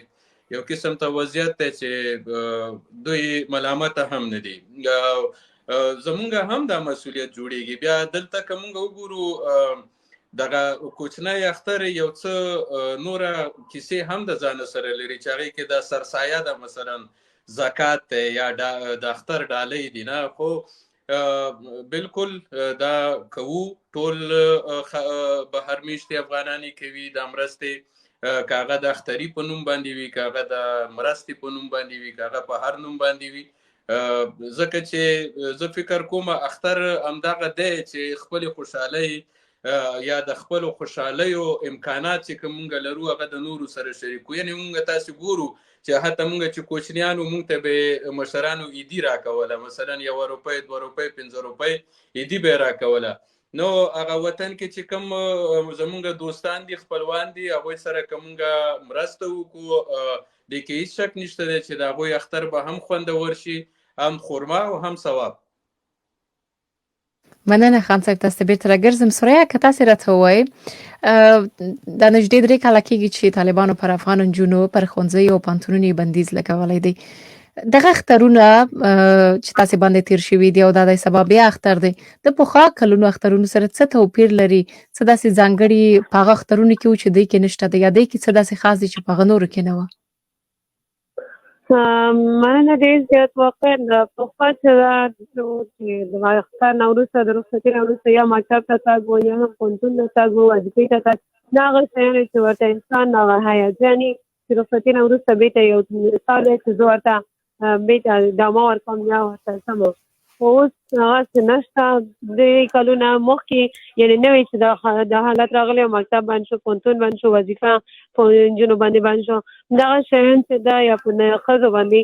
یو قسم ته وضعیت دی چې دوی ملامته هم نه دي. زمونږ هم دا مسؤلیت جوړیږي. بیا دلته که مونږ وګورو دغه کوچنی اختر یو څه نوره کیسې هم د ځانه سره لري چې هغې کې دا سرسایه ده مثلا زکات دی یا د اختر ډالۍ دي نه خو بالکل دا کوو ټول بهر میشتې افغانانې کوي دا مرستې که هغه د اختري په نوم باندې وي که هغه د مرستې په نوم باندې وي که هغه په هر نوم باندې وي ځکه چې زه فکر کوم اختر همدغه دی چې خپلې خوشحالۍ یا د خپلو خوشحالیو امکانات چې کوم موږ لرو هغه د نورو سره شریکو. یعنې موږ تاسې ګورو چې حتی موږ چې کوچنیانو موږ ته به مشرانو عیدي راکوله مثلا 1 روپۍ 2 روپۍ 5 روپۍ عیدي به یې راکوله. نو هغه وطن کې چې کوم زمونږ دوستان دي خپلوان دي هغوی سره که موږ مرسته وکړو دې کې هېڅ شک نشته دی چې د هغوی اختر به هم خوندور شي هم خورما او هم ثواب. مننه خان صاحب تاسو ته بیرته راګرځم. سوریا که تاسې راته ووایئ دا نږدې 3 کاله کېږي چې طالبانو پر افغان نجونو پر ښوونځیو او پوهنتونونو یې بندیز لګولی دی. دغه اخترونه چې تاسې باندې تیر شوي دي او دا د سبا بیا اختر دی د پخوا کلونو اخترونو سره څه توپیر لري؟ څه داسې ځانګړي په هغه اخترونو کې و چې دوی کې نشته دی یا دوی کې څه داسې خاص دي چې په هغه نورو کې نه وه؟ مننه ډېر زیات واقعا پخوا چې د اختر نه وروسته د رخصتۍ نه وروسته یا مکتب ته تګ و یا هم پوهنتون ته تګ و وظیفې ته تګ دا هغه شیان چې ورته انسان هغه هیجاني چې رخصتۍ نه وروسته بېرته یو مثال دی چې زه ورته بېرته ادامه ورکوم یا ورته سم خو اوس هغسې نشته. 3 کلونه مخکې یعنې نوی چې دا حالت راغلی مکتب بند شو پوهنتون بند شو وظیفه په نجونو باندې بند شو دغه شیان چې دا یا په ښځو باندې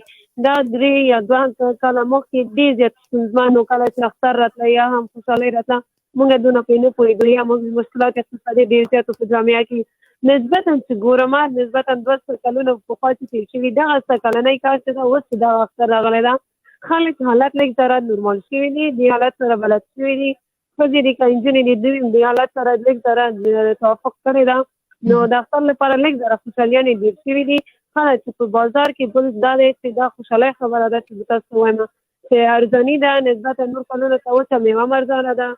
دا 3 یا 2 کاله مخکې ډېر زیات ستونزمن و. کله چې اختر راتله یا هم خوشحالۍ راتله موږ دونه پرې نه پوهېدو یا موږ مشکلات اقتصادي ډېر زیات په جامعه کې نسبتا چې ګورم نسبتا 200 کلونه پخوا چې تېر شوي دغه کلنی کار چې دا اوس چې دغه اختر راغلی ده خلک حالت لږ ذره نورمال شوي دي دې حالت سره بلد شوي دي ښځې دي که نجونې دي دوی دې حالت سره لږ ذره توافق کړې ده نو د اختر لپاره لږ ذره خوشحالیانې ډېر شوي دي. خلک چې په بازار کې بل دا دی چې دا خوشحالۍ خبره ده چې تاسو وایم چې ارزاني ده نسبتا نور کلونو ته وچه میوه هم ارزانه ده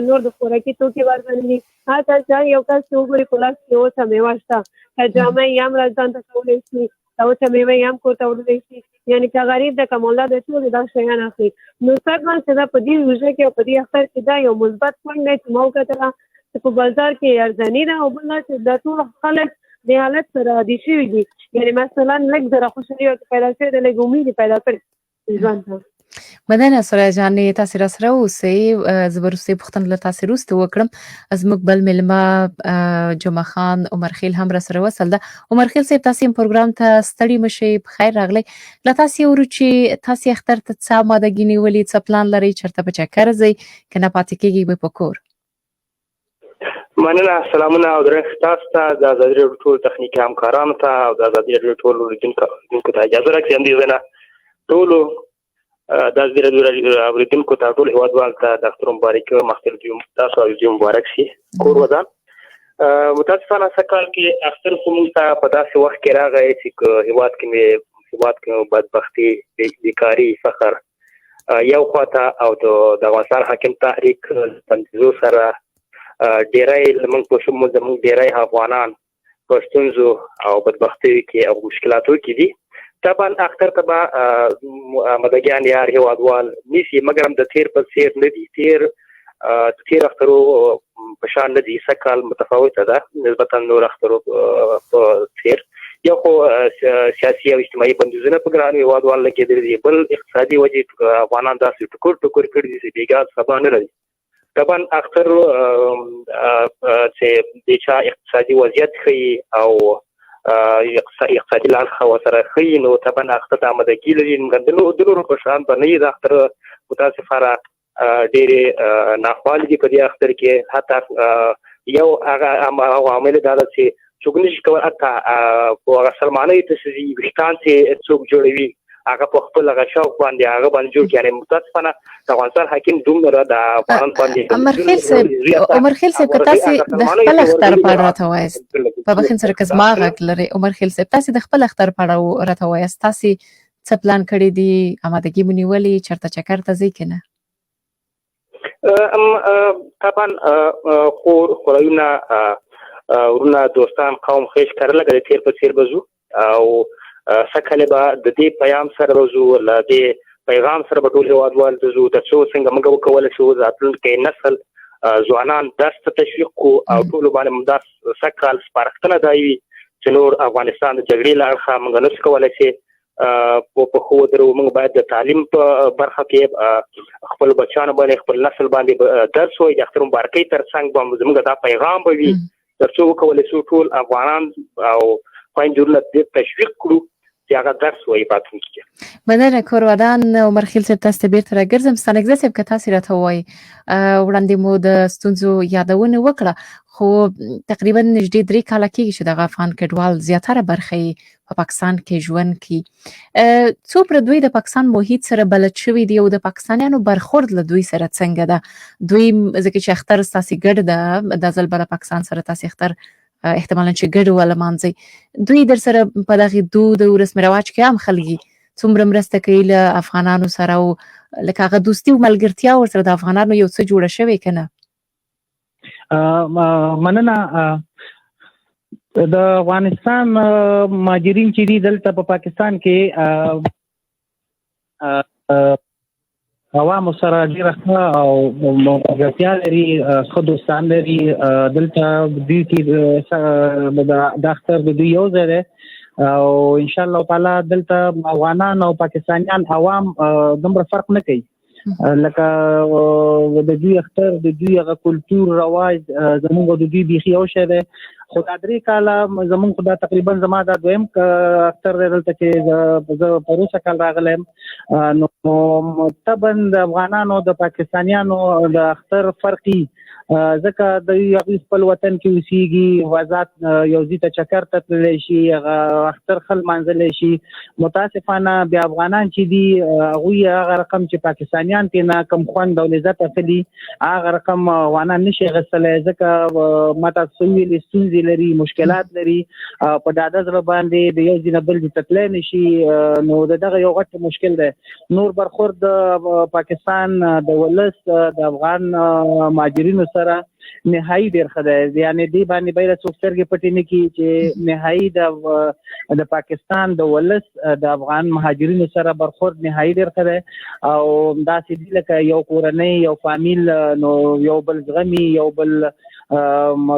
نور د خوراکي توکي هم ارزانه دي. حتی چې یو کس چې وګوري په لاس کې وچه میوه شته که جامې یې هم ځان ته کولی شي که وچه میوه یې هم کور ته وړلی شي یعنې که غریب ده که مولا ده ټولې دا شیان اخلي. نو سربن چې دا په دې روژه کې او په دې اختر کې دا یو مثبت پوینټ دی چې ما وکتله چې په بازار کې ارزاني ده او بل دا چې دا ټول خلک د حالت سره عادي شوي دي یعنې مثلا لږ ذره خوشحالي ورته پیدا شوې ده لږ امید یې پیدا کړی ژوند ته. مننه سوریا جانې تاسې راسره اوسئ. زه به وروستۍ پوښتنه له تاسې وروسته وکړم. زموږ بل میلمه جمعه خان عمرخیل هم راسره وصل ده. عمرخیل صاحب تاسې هم پروګرام ته ستړي مه شئ په خیر راغلی. له تاسې اورو چې تاسې اختر ته څه آمادګي نیولې څه پلان لرئ چېرته په چکر ځئ که نه پاتې کېږئ به په کور؟ مننه سلامونه او درنښت تاسو ته د ازادي راډیو ټولو تخنیکي همکارانو ته او د ازادي راډیو ټولو اورېدونکو ته اجازه راکړئ همدې ځای نه ټولو د ازادي راډیو اورېدونکو ته ټول هېوادوالو ته د اختر مبارک مختلف تاسو عزیزي مبارک شي کور ودان. متاسفانه سږ کال کې اختر خو موږ ته په داسې وخت کې راغی چې هېواد کې مې بدبختي بیکاري فقر یو خواته او د افغانستان حاکم تحریک تنظیمو سره ډېری زموږ ډېری افغانان په ستونزو او بدبختیو کې او مشکلاتو کې دي. طبعا اختر ته به آمادګیان یار هېوادوال نیسي مګر هم د تېر په څېر نه دي. تېر اخترو په شان نه دي. سږ کال متفاوته ده نسبتا نور اخترو په څېر. یو خو سیاسي او اجتماعي بندیزونه په ګرانو هېوادوالو لګېدلي دي بل اقتصادي وجې افغانان داسې ټکور کړي دي چې بېګا سبا نه لري. طبعا اختر چې د چا اقتصادي وضعیت ښیي او اقتصادي لارښه ورسره ښیي نو طبعا اختر ته آمادګي لري. د نورو په شان به نه وي د اختر متاسفانه ډېرې ناخوالې دي په دې اختر کې. حتی یو هغه عامل دا ده چې څوک نشي کولی حتی په هغه سلمانۍ ته چې ویښتان چې څوک جوړوي هغه په خپل هغه شوق باندې هغه باندې جوړ کړي. یعنې متاسفانه د افغانستان حاکم دومره د افغانان باندې عمرخیل صاحب که تاسې د خپل اختر په اړه راته وایاست، په بخښنې سره که زما غږ لرئ عمرخیل صاحب، تاسې د خپل اختر په اړه راته وایاست، تاسې څه پلان کړي دي، امادګي مو نیولې، چېرته چکر ته ځئ که نه؟ طبعا خورايونه ورونه دوستان قوم خیش کړه لکه د تیر په څیر بزو او سکهله به د دې پیغام سره بزو له دې پیغام سره به ټول هیوادوال بزو د څو څنګه موږ وکول شو راتلونکي نسل ځوانان درس تشویق کو او ټول باندې مدار سکهال سپارښتنه دی چې نور افغانستان د جګړې له اړخه موږ نشو کولای شي په خو درو موږ باید د تعلیم په برخه کې خپل بچیانو باندې خپل نسل باندې درس وای د اختر مبارکۍ تر څنګ باندې موږ دا پیغام به وي ترڅو وکولای شو ټول افغانان او خويندورونه د تشویق کړو چې هغه درس وای پاتون کې. مننه کورودان عمرخیل صاحب، تاسو ته بیرته راګرځم. ستانګزه صاحب که تاسو راته وایي وړاندې مو د ستونزو یادونه وکړه، خو تقریبا نږدې 3 کاله کېږي چې دغه افغان کډوال زیاتره برخه یې په پاکستان کې ژوند کوي. څو پر دوی د پاکستان محیط سره بلد شوي دي او د پاکستانیانو برخورد له دوی سره څنګه ده؟ دوی ځکه چې اختر ستاسې ګډ ده، دا ځل به له پاکستان سره تاسې اختر احتمالا چې ګډ ولمانځئ، دوی در سره په دغې دود او رسم رواج کې هم خلګي څومره مرسته کوي له افغانانو سره او لکه هغه دوستي او ملګرتیا ورسره د افغانانو یو څه جوړه شوې که نه؟ مننه. د افغانستان مهاجرین چې دي دلته په پاکستان کې عوامو سره ډېره ښه او ملګرتیا لري، ښه دوستان لري. دلته دوی کې د اختر د دوی یو ځای دی او انشاءالله تعالی دلته افغانان او پاکستانیان عوام دومره فرق نه کوي، لکه د دوی اختر د دوی هغه کلتور رواج زموږ د دوی بیخي یو شی دی. خو دا 3 کاله زموږ خو دا تقریبا زما دا دویم اختر دی دلته چې زه په روسه کال راغلی یم. نو طبعا د افغانانو د پاکستانیانو د اختر فرقي ځکه د هغوی خپل وطن کې اوسېږي، وضعات یو ځای ته چکر ته تللی شي، هغه اختر ښه لمانځلی شي. متاسفانه بیا افغانان چې دي هغوی هغه رقم چې پاکستانیان ترې نه کوم خوند او لذت اخلي هغه رقم افغانان نشي اخیستلی، ځکه ما تاسو ویلې ستونزې لري، مشکلات لري، په ډاډه زړه باندې د یو ځای نه بل ځای ته تللی نه شي. نو د دغه یو غټ مشکل دی. نور برخورد د پاکستان د ولس د افغان مهاجرینو سره نهایي ډېر ښه دی، یعنې دې باندې باید څوک سترګې پټې نه کړي چې نهایي د پاکستان د ولس د افغان مهاجرینو سره برخورد نهایي ډېر ښه دی او داسې دي لکه یو کورنۍ، یو فامیل، نو یو بل زغمي، یو بل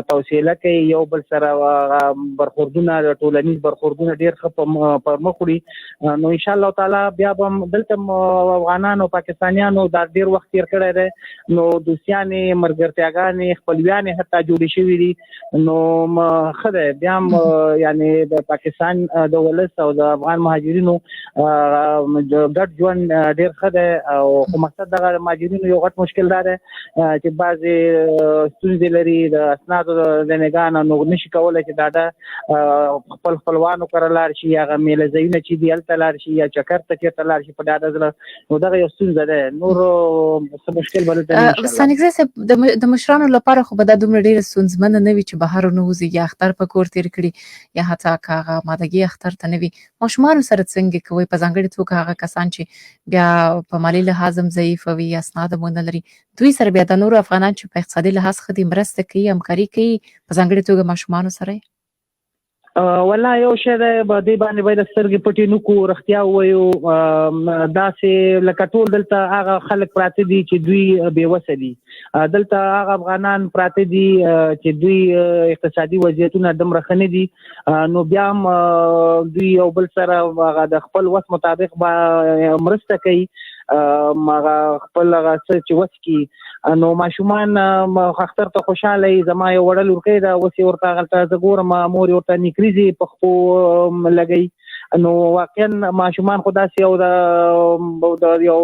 توصیله کوي، یو بل سره برخوردونه د ټولنیز برخوردونه ډېر ښه پر مخ وړي. نو انشاءالله تعالی بیا به دلته افغانانو او پاکستانیانو دا ډېر وخت تېر کړی دی، نو دوستیانې، ملګرتیاګانې، خپلویانې حتی جوړې شوي دي. نو ښه دی بیا هم یعنې د پاکستان د ولس او د افغان مهاجرینو ګډ ژوند ډېر ښه دی. او خو مقصد دغه مهاجرینو یو غټ مشکل دا دی چې بعضې ستونزې لري د اسنادو د نګاه نو نشي کولی چې دا خپل خپلوانو کره لاړ شي، هغه میله ځایونه چې دي هلته لاړ شي یا چکر ته چېرته لاړ شي په ډاډه زړه. نو دغه یو ستونزه ده، نور څه مشکل به دلته نه وي. ستانګزه صاحب، د مشرانو لپاره خو به دا دومره ډېره ستونزمنه نه وي چې بهر ونه وځي یا اختر په کور تېر کړي یا حتی که هغه امادګي اختر ته نه وي. ماشومانو سره څنګه کوئ؟ په ځانګړې توګه هغه کسان چې بیا په مالي لحاظ هم ضعیفه وي، اسناد هم ونه لري، دوی سره بیا د نورو افغانان چې په اقتصادي لحاظ ښه دي مرسته کوي، همکاري کوي، په ځانګړې توګه ماشومانو سره؟ والله یو شی دی دې باندې باید سترګې پټې نه کړو، رښتیا ووایو. داسې لکه ټول دلته هغه خلک پراته دي چې دوی بېوسه دي، دلته هغه افغانان پراته دي چې دوی اقتصادي وضعیتونه دومره ښه نه دي، نو بیا هم دوی یو بل سره هغه د خپل وس مطابق به مرسته کوي، هغه خپل هغه څه چې وس کړي. نو ماشومان اختر ته خوشحاله وي. زما یو وړه لورکۍ ده، اوس یې ورته هغلته زه ګورم مور یې ورته نیکریزې په خپو لګوي. نو واقعا ماشومان خو داسې یو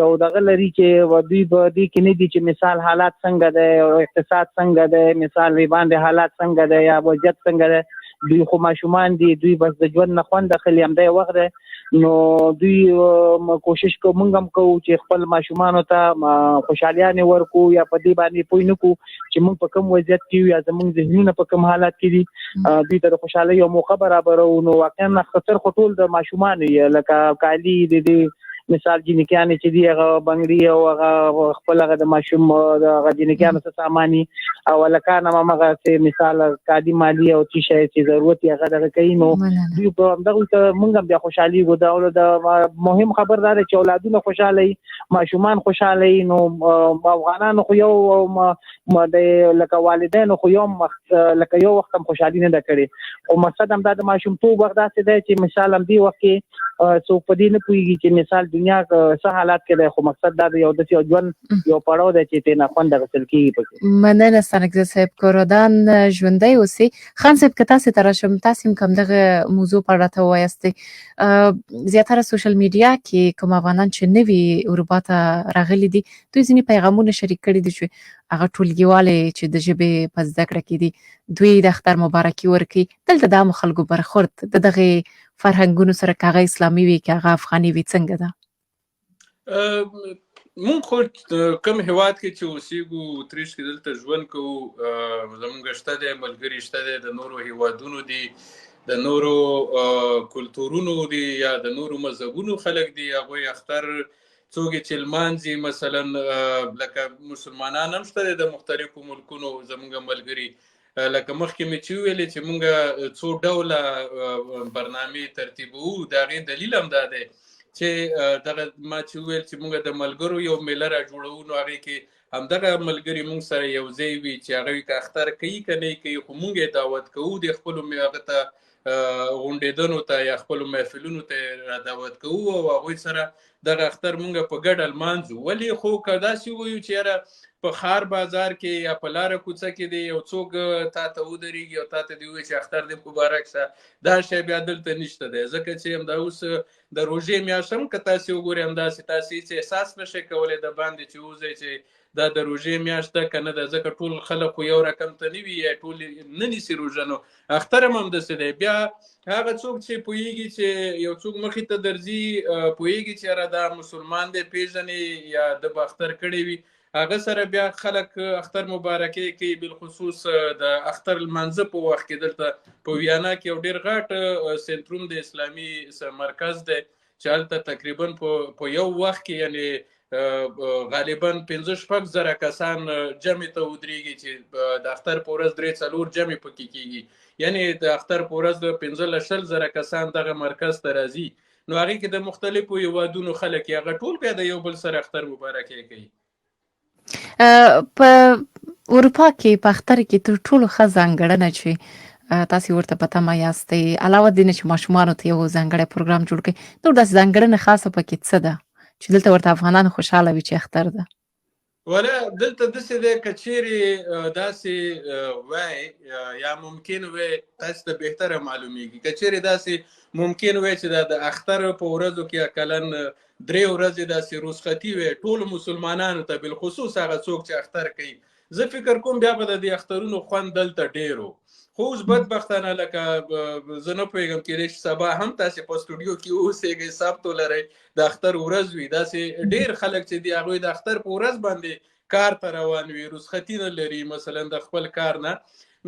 یو دغه لري چې دوی به دې کې نه دي چې مثال حالات څنګه دی او اقتصاد څنګه دی، مثال باندې حالات څنګه دی یا وضعیت څنګه دی. دوی خو ماشومان دي، دوی بس د ژوند نه خوند اخلي، همدی وخت دی. نو دوی کوشش کوو موږ هم کوو چې خپل ماشومانو ته خوشحالیانې ورکو یا په دې باندې پوه نه کړو چې موږ په کوم وضعیت کې یو یا زموږ ذهنونه په کوم حالات کې دي. دوی ته د خوشحالۍ یو موقع برابرو. نو واقعا خطر خو ټول د ماشومانو یې لکه کالي د مثال جنکیانې چې دي هغه بنګړي او هغه خپل هغه د ماشوم هغه جنکیانو څه ساماني او هلکان هم همغسې مثال کالي مالي او څه شی چې ضرورت یې هغه دغه کوي. نو دوی په همدغو ته موږ هم بیا خوشحالېږو. د مهم خبر دا دی چې اولادونه خوشحاله وي، ماشومان خوشحاله وي. نو افغانانو خو یو لکه والدینو خو یو لکه یو وخت هم خوشحالي نه ده کړې، خو مقصد هم دا د ماشومتوب وخت داسې دی چې مثال هم دې وخت کې څوک په دې نه پوهېږي چې مثال دنیا څه حالات کې دی، خو مقصد دا د یو داسې ژوند یو پړاو دی چې ترې نه خوند اخیستل کېږي پکې. مننه ستانکزی صاحب، کورودان ژوندی اوسئ. خان صاحب که تاسې ته راشم، تاسې هم کوم دغه موضوع په اړه راته ووایاستئ. زیاتره سوشل میډیا کې کوم افغانان چې نوي اروپا ته راغلي دي، دوی ځینې پیغامونه شریک کړي دي چې هغه ټولګیوالې چې د ژبې په زده کړه کې دي، دوی د اختر مبارکي ورکوي. دلته د عامو خلکو برخورد د دغې فرهنګونو سره که هغه اسلامي وي که هغه افغاني وي څنګه ده؟ مونږ خو کوم هیواد کې چې اوسېږو تریش کې دلته ژوند کوو، زمونږ شته دی ملګري شته دی د نورو هیوادونو دي، د نورو کلتورونو دي یا د نورو مذهبونو خلک دي. هغوی اختر څوک چې لمانځي، مثلا لکه مسلمانان هم شته دی د مختلفو ملکونو زمونږ ملګري. لکه مخکې مې چې وویلې چې مونږ څو ډوله برنامې ترتیبوو، د هغې دلیل هم دا دی چې دغه ما چې وویل چې مونږ د ملګرو یو میله را جوړوو، نو هغې کې همدغه ملګري مونږ سره یو ځای وي چې هغوی که اختر کوي که نه کوي، خو مونږ یې دعوت کوو د خپلو هغه ته غونډېدنو ته یا خپلو محفلونو ته را دعوت کوو او هغوی سره دغه اختر مونږ په ګډه لمانځو. ولې خو که داسې ووایو چې یاره په ښار بازار کې یا په لاره کوڅه کې دی یو څوک تا ته ودرېږي او تا ته دې ووایي چې اختر دې مبارک شه، دا شی بیا دلته نشته دی. ځکه چې همدا اوس د روژې میاشت هم که تاسې وګورئ همداسې تاسې هېڅ احساس نه شئ کولی د باندې چې ووځئ چې دا د روژې میاشت ده که نه ده، ځکه ټول خلک خو یو رقم ته نه وي یا ټول نه نیسي روژه. نو اختر هم همداسې دی. بیا هغه څوک چې پوهېږي چې یو څوک مخې ته درځي، پوهېږي چې یاره دا مسلمان دی پېژنې یا د به اختر کړی وي، هغه سره بیا خلک اختر مبارکي کوي. بالخصوص د اختر لمانځه په وخت کې دلته په ویانا کې یو ډېر غټ سنتروم د اسلامي مرکز دی چې هلته تقریبا په یو وخت کې یعنې غالبا 5-6 زره کسان جمع ته ودرېږي چې د اختر په ورځ 3-4 جمع پکې کېږي. یعنې د اختر په ورځ 15-20 زره کسان دغه مرکز ته راځي. نو هغې کې د مختلفو هیوادونو خلک هغه ټول بیا د یو بل سره اختر مبارکي کوي. په اروپا کې په اختر کې تر ټولو ښه ځانګړنه چې تاسې ورته په تمه یاستئ، علاوه د دې نه چې ماشومانو ته یو ځانګړی پروګرام جوړ کړئ، نور داسې ځانګړنه خاصه پکې څه ده چې دلته ورته افغانان خوشحاله وي چې اختر ده؟ ولا دلته داسې دی که چیرې داسې وای یا ممکن وای تاسو ته بهتره معلومیږي، که چیرې داسې ممکن وای چې د اختر په ورځو کې اقلن 3 ورځې داسې رخصتي وي ټولو مسلمانانو ته، بالخصوص هغه څوک چې اختر کوي. زه فکر کوم بیا به د دې اخترونو خوند دلته ډېر و. خو اوس بدبختانه لکه زه نه پوهېږم کېدای شي سبا هم تاسې په سټوډیو کې اوسېږئ، سبت ولرئ د اختر ورځ وي. داسې ډېر خلک چې دي هغوی د اختر په ورځ باندې کار ته روان وي، رخصتي نه لري مثلا د خپل کار نه.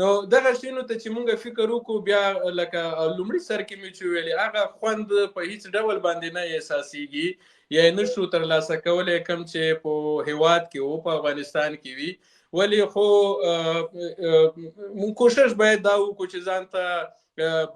نو دغه شیانو ته چې مونږ فکر وکړو بیا لکه لومړي سر کې مې چې ویلې هغه خوند په هیڅ ډول باندې نه احساسېږي یا یې نشو ترلاسه کولی کوم چې په هیواد کې و په افغانستان کې وي. ولې خو مونږ کوشش باید دا وکړو چې ځان ته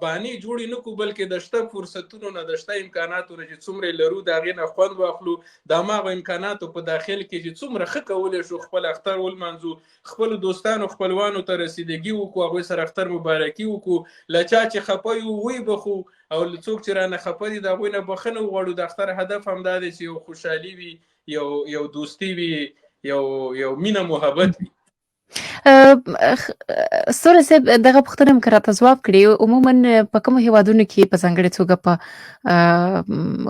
بانې جوړې نه کړو، بلکې د شته فرصتونو نه د شته امکاناتو نه چې څومره لرو د هغې نه خوند واخلو، د هماغو امکاناتو په داخل کې چې څومره ښه کولی شو خپل اختر ولمانځو، خپلو دوستانو خپلوانو ته رسیدګي وکړو، هغوی سره اختر مبارکي وکړو، له چا چې خفه یو وی بخو او له څوک چې رانه خفه دي د هغوی نه بخښنه وغواړو. د اختر هدف هم دا دی چې یو خوشحالي وي، یو دوستي وي، یو مینه محبت وي. ستوره صاحب دغه پوښتنه مو که راته ځواب کړي، عموما په کومو هیوادونو کې په ځانګړې توګه په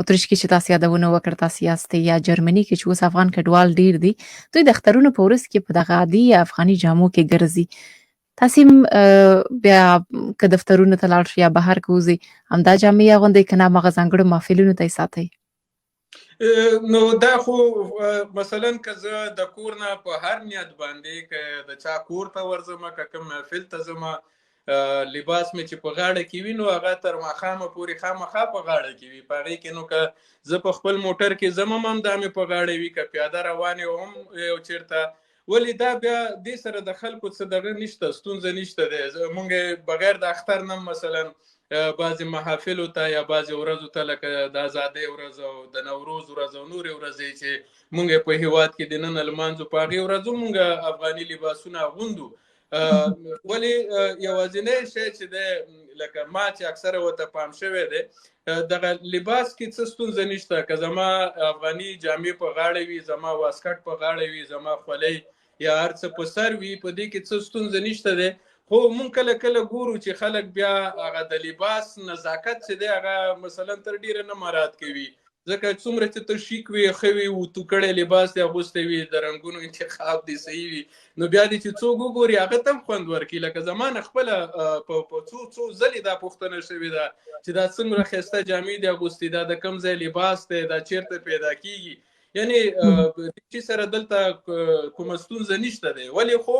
اتریش کې چې تاسو یادونه وکړه تاسو یاستئ، یا جرمني کې چې اوس افغان کډوال ډیر دي، دوی د اخترونو په ورځ کې په دغه عادي افغاني جامو کې ګرځي. تاسو بیا که دفترونو ته لاړ شئ یا بهر کې وځئ همدا جامې اغوندئ که نه هماغه ځانګړو محفلونو ته یې ساتئ؟ نو دا خو مثلا که زه د کور نه په هر نیت باندې که د چا کور ته ورځم که کوم محفل ته ځم لباس مې چې په غاړه کې وي نو هغه تر ماښامه پورې خامخا په غاړه کې وي. په هغې کې نو که زه په خپل موټر کې ځم هم دا مې په غاړه وي، که پیاده روان یم هم یو چېرته، ولې دا بیا دې سره د خلکو څه دغه نشته، ستونزه نشته دی. مونږ بغیر د اختر نه مثلا بعضې محافلو ته یا بعضې ورځو ته لکه د ازادۍ ورځ او د نوروز ورځ او نورې ورځې چې مونږ په هېواد کې دننه لمانځو، په هغې ورځو مونږ افغاني لباسونه اغوندو. ولې یوازینی شی چې دی لکه ما چې اکثره ورته پام شوی دی دغه لباس کې څه ستونزه نشته. که زما افغاني جامې په غاړه وي، زما واسکټ په غاړه وي، زما خولۍ یا هر څه په سر وي، په دې کې څه ستونزه نشته دی. خو مونږ کله کله ګورو چې خلک بیا هغه د لباس نزاکت چې دی هغه مثلا تر ډیره نه مراعات کوي، ځکه څومره چې ته شیک وي، ښه وي، وتو کړی لباس دی اغوستی وي، د رنګونو انتخاب دی صحیح وي، نو بیا دې چې څوک وګوري هغه ته هم خوند ورکړي. لکه زما نه خپله په څو ځلې دا پوښتنه شوې ده چې دا څومره ښایسته جامې دي اغوستي، دا د کوم ځای لباس دی، دا چیرته پیدا کیږي. یعنی چې سره دلته کومه ستونزه نشته دی. ولې خو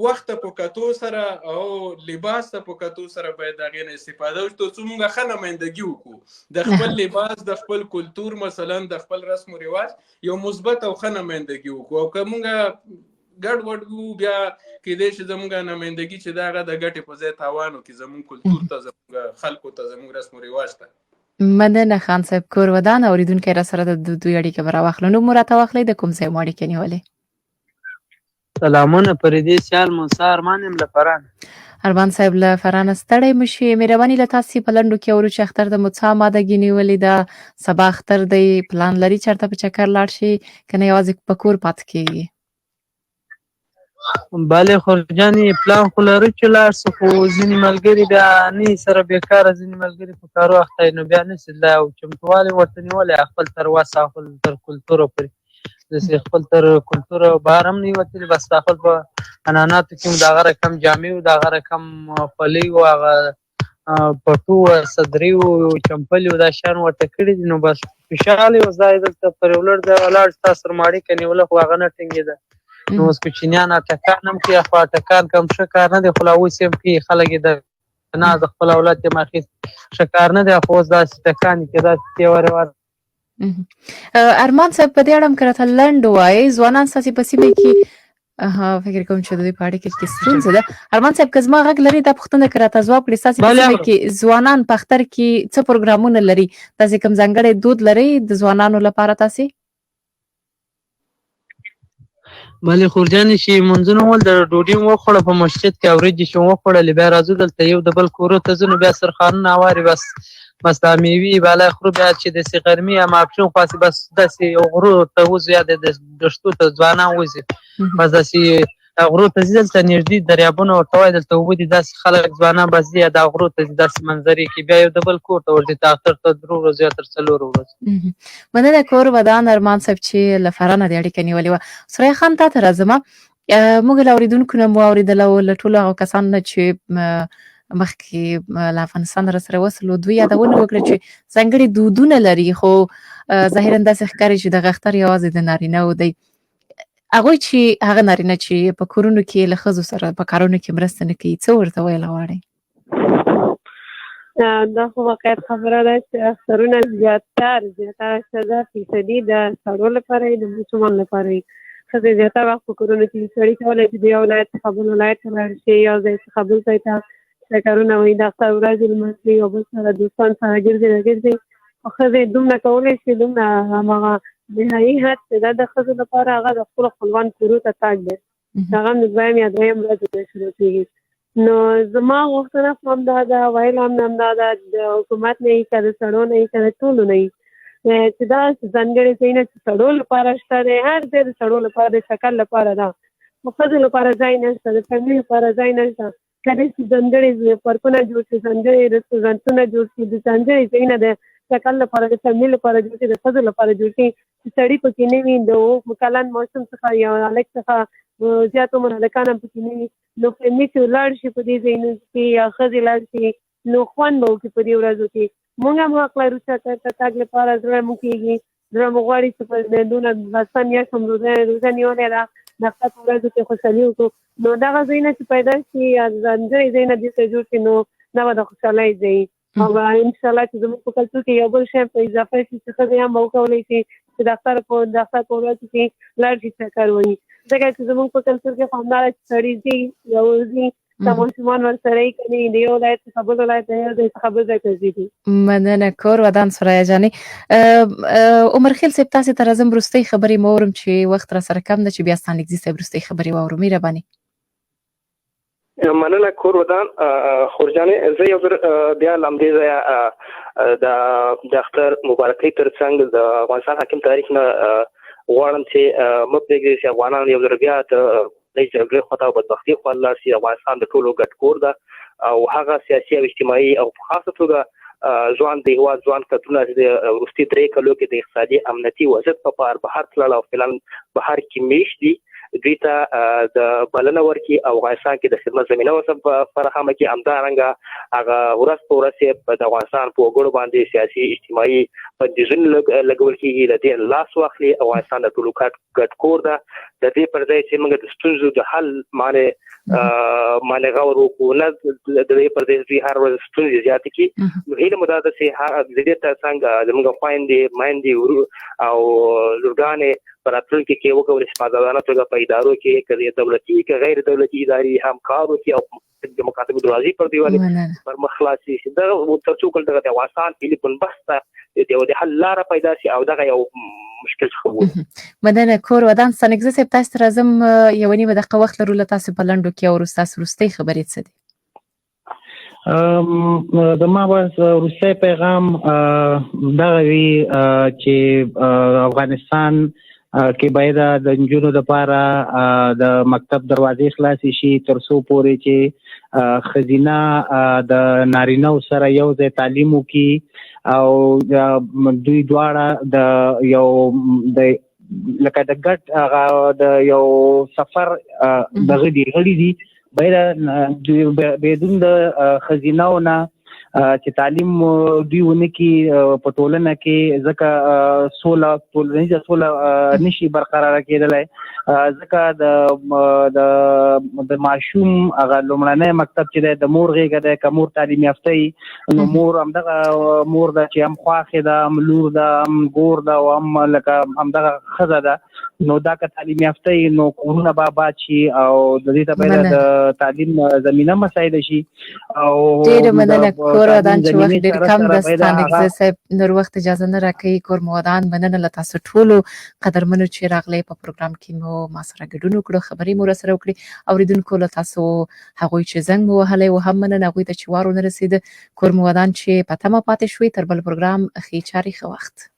وخت ته په کتو سره او لباس ته په کتو سره باید د هغې نه استفاده وشي تر څو موږ ښه نمایندګي وکړو د خپل لباس، د خپل کلتور، مثلا د خپل رسم و رواج یو مثبت او ښه نمایندګي وکړو. او که موږ ګډ وډ وو بیا کیدای شي زموږ نمایندګي چې دا هغه د ګټې په ځای تاوان وکړي زموږ کلتور ته، زموږ خلکو ته، زموږ رسم و رواج ته. مننه خان صاحب. کور ودان اورېدونکی را سره د دوی اړیکه به راواخلو. نوم مو راته واخلئ، د کوم ځای مو اړیکه نیولې؟ سلامونه، فریدې سیال موسی ارمان یم له فران. ارمان صاحب له فرانه ستړی مه شئ، مهرباني له تاسې په لنډو کې اورو چې اختر د مو څه امادګي نیولې ده؟ سبا اختر دی، پلان لري چېرته په چکر لاړ شي که نه یوازې په کور پاتې کېږي؟ بلې خورجانې پلان خو لرو چې لاړ شو، خو ځینې ملګري بیا نه سره بیکاره، ځینې ملګري په کارو اخته نو بیا نشي تللی او چمتووالی ورته نیولی خپل تر وسه، خپل تر کلتوره پورې داسې خپل تر کلتوره بهر هم نه وتلي، بس دا خپل په عنعناتو کې هم د هغه رقم جامې وو، د هغه رقم خولۍ وو، هغه پټو وه، صدرۍ وو، چمپلې وو، دا شیان ورته کړي دي. نو بس خوشحاله یو ځای دلته پر یو لوړ ځای ولاړ ستا سره مو اړیکه نیوله خو هغه نه ټینګېده. نو اوس کوچنیان اټکان هم کوي، خو اټکان کوم ښه کار نه دی، خو لا اوس یې هم کوي خلک یې د نه د خپل اولاد یې اخیست، ښه کار نه دی. خو اوس داسې ټکان دي چې داسې تېوه روان. ارمان صاحب په دې اړه هم که راته لنډ ووایئ، ځوانان ستاسې په سیمه کې فکر کوم چې د دوی په اړیکه کې ستونزه ده. ارمان صاحب که زما غږ لري دا پوښتنه که راته ځواب کړي، ستاسې په سیمه کې ځوانان په اختر کې څه پروګرامونه لري؟ تاسې کوم ځانګړی دود لرئ د ځوانانو لپاره تاسې؟ بلې خورجانې چې لمونځونه وول، د ډوډۍ مو وخوړه په مسجد کې، وریجې چې مو وخوړلې، بیا راځو دلته یو د بل کورو ته ځو، نو بیا سرخانونه هوارې، بس دا میوې بالا خورو، بیا چې داسې غرمې یا ماپښین خواستې بس داسې یو غرو ته وځو یا د دښتو ته ځوانان وځي، بس داسې غرو ته ځي، دلته نږدې دریابونه ورته وایي، دلته اوبه دي، داسې خلک ځوانان بس ځي یا دا غرو ته ځي، داسې منظرې کې بیا یو د بل کور ته ورځي، د اختر ته 3 ورځو یا تر 4 ورځو. مننه کور ودان ارمان صاحب چې له فرانه دې اړیکه نیولې وه. سریا خان تا ته راځم. موږ له اورېدونکو نه مو اورېدله او له ټولو هغو کسانو نه چې مخکې له افغانستان را سره وصلو، دوی یادونه وکړه چې ځانګړي دودونه لري، خو ظاهرا داسې ښکاري چې دغه اختر یوازې د نارینه‌و دی. هغوی چې هغه نارینه چې په کورونو کې له ښځو سره په کارونو کې مرسته نه کوي، څه ورته ویل غواړئ؟ دا خو واقعیت خبره ده چې اخترونه زیاتره 100% د سړو لپاره وي، د ماشومانو لپاره وي. ښځې زیاتره وخت په کورونو کې سړي کولی چې د یو ولایت څخه بل ولایت ته لاړ شي، یو ځای څخه بل ځای ته چکرونه وایي، د اختر ورځې لمانځي، یو بل سره دوستان سره ګرځي راګرځي. خو ښځې دومره کولی شي، دومره هماغه نهایي حد چې دا د ښځو لپاره هغه د خپلو خپلوان کورو ته تګ دی، هغه هم د 2یم یا 3یم ورځې ته شروع کېږي. نو زما غوښتنه خو همدا ده، ویل هم همدا ده، د حکومت نه وي که د سړو نه وي که د ټولو نه وي، چې دا ځانګړي ځایونه چې سړو لپاره شته دی، هر ځای د سړو لپاره د چکر لپاره ده، خو ښځو لپاره ځای نشته، د فیملي لپاره ځای نشته. کله چې ځانګړي پارکونه جوړ شي، ځانګړي رستورانتونه جوړ شي، د ځانګړي ځایونه د شکل لپاره د فیملي لپاره جوړ شي، د ښځو لپاره جوړ شي، چې سړي پکې نه وي، د کلن ماشوم څخه یا هلک څخه زیات عمر هلکان هم پکې نه وي، نو فیملي چې ولاړ شي په دې ځایونو کې یا ښځې لاړ شي، نو خوند به وکړي په دې ورځو کې. موږ هم حق لرو چې تګ لپاره زړه مو کېږي، زړه مو غواړي چې په میندونه بسته میاشت هم روزه نیولې ده، د اختر په ورځو کې خوشحالي وکړو. نو دغه ځایونه چې پیدا شي یا ځانګړي ځایونه دې ته جوړ شي، نو دا به د خوشحالۍ ځای او انشاءالله چې زموږ په کلتور کې یو بل شی په اضافه شي چې ښځې هم به وکولی شي چې د اختر په ورځو کې لاړ شي چکر ووهي. ځکه چې زموږ په کلتور کې خو همداره چې سړي ځي یا وځي، د ماشومان ورسره یې کني، د یو ولایت څخه بل ولایت، د یو ځای څخه بل ځای ته ځي. مننه کور ودان سوریا جانې. عمر خیل صاحب، تاسې ته راځم، وروستۍ خبرې مو اورم چې وخت را سره کم ده چې بیا ستانکزي صاحب وروستۍ خبرې واورو. مهرباني. مننه کور ودان خورجانې. زه یو ځل بیا له همدې ځایه د اختر مبارکۍ تر څنګ د افغانستان حاکم تاریخ نه غواړم چې مه پرېږدئ چې افغانان یو ځل بیا د جګړې خواته او بدبختۍ خوا لاړ شي. افغانستان د ټولو ګډ کور ده او هغه سیاسي او اجتماعي او په خاصه توګه ځوان د هېواد ځوان کډرونه چې د وروستي 3 کلو کې د اقتصادي امنیتي وضعیت په پار بهر تلل او فعلا بهر کې میشت دي، دوی ته د بلنه ورکړي او افغانستان کې د خدمت زمینه ورته فراهمه کړي. همدارنګه هغه ورځ په ورځ په افغانستان په وګړو باندې سیاسي اجتماعي بندیزونه لګول کېږي، له دې لاس واخلي. افغانستان د ټولو ګډ کور ده. د دې پر ځای چې موږ د ستونزو د حل معنی غور وکړو، نه د دې پر ځای چې هر ورځ ستونزې زیاتې کړي. نو هیله مو دا ده چې د دې تر څنګ زموږ خویندې میندې او لورګانې په راتلونکي کې وکولی شي په ازادانه توګه په ادارو کې که دولتي که غیر دولتي ادارې هم کار وکړي او د مکاتبو دروازې پر دیوالې پر مخ خلاصې شي. دغه تر څو کله دغه د افغانستان ملي بنبست ته د حل لاره پیدا شي او دغه یو مشکل څخه ووځي. مننه کور ودان. ستانکزي صاحب، تاسو ته راځم، یوه نیمه دقیقه وخت لرو، له تاسو په لنډو کې او ستاسو وروستۍ خبرې څه دي؟ د ما وروستی پیغام دغه وي چې افغانستان کې باید د نجونو لپاره د مکتب دروازې خلاصې شي تر څو پورې چې ښځینه د نارینهو سره یو ځای تعلیم وکړي او دوی دواړه د یو لکه د ګډ هغه د یو سفر دغه غړي دي، باید بدون د ښځینهو نه چې تعلیم دوی ونه کړي په ټولنه کې، ځکه سوله ټولنیزه سوله نشي برقراره کېدلی. ځکه د ماشوم هغه لومړنی مکتب چې دی د مور غېږه دی. که مور تعلیم یافته وي نو مور همدغه مور ده چې هم خواښې ده، هم لور ده، هم ګور ده او هم لکه همدغه ښځه ده. نو دا که تعلیم یافته وي نو کورونه به آباد شي او د دې ته باید د تعلیم زمینه مساعده شي. او ډېره مننه کور ودان چې وخت ډېر کم ده. ستانکزي صاحب نور وخت اجازه نه راکوي. کور مو ودان، مننه له تاسو ټولو قدرمنو چې راغلی. په پروګرام کې مو ما سره ګډون وکړو، خبرې مو راسره وکړې. اوریدونکو له تاسو هغوی چې زنګ مو وهلی و هم مننه، هغوی ته چې وار ونه رسېده. کور مو ودان چې په تمه پاتې شوي. تر بل پروګرام ښې چارې، ښه وخت.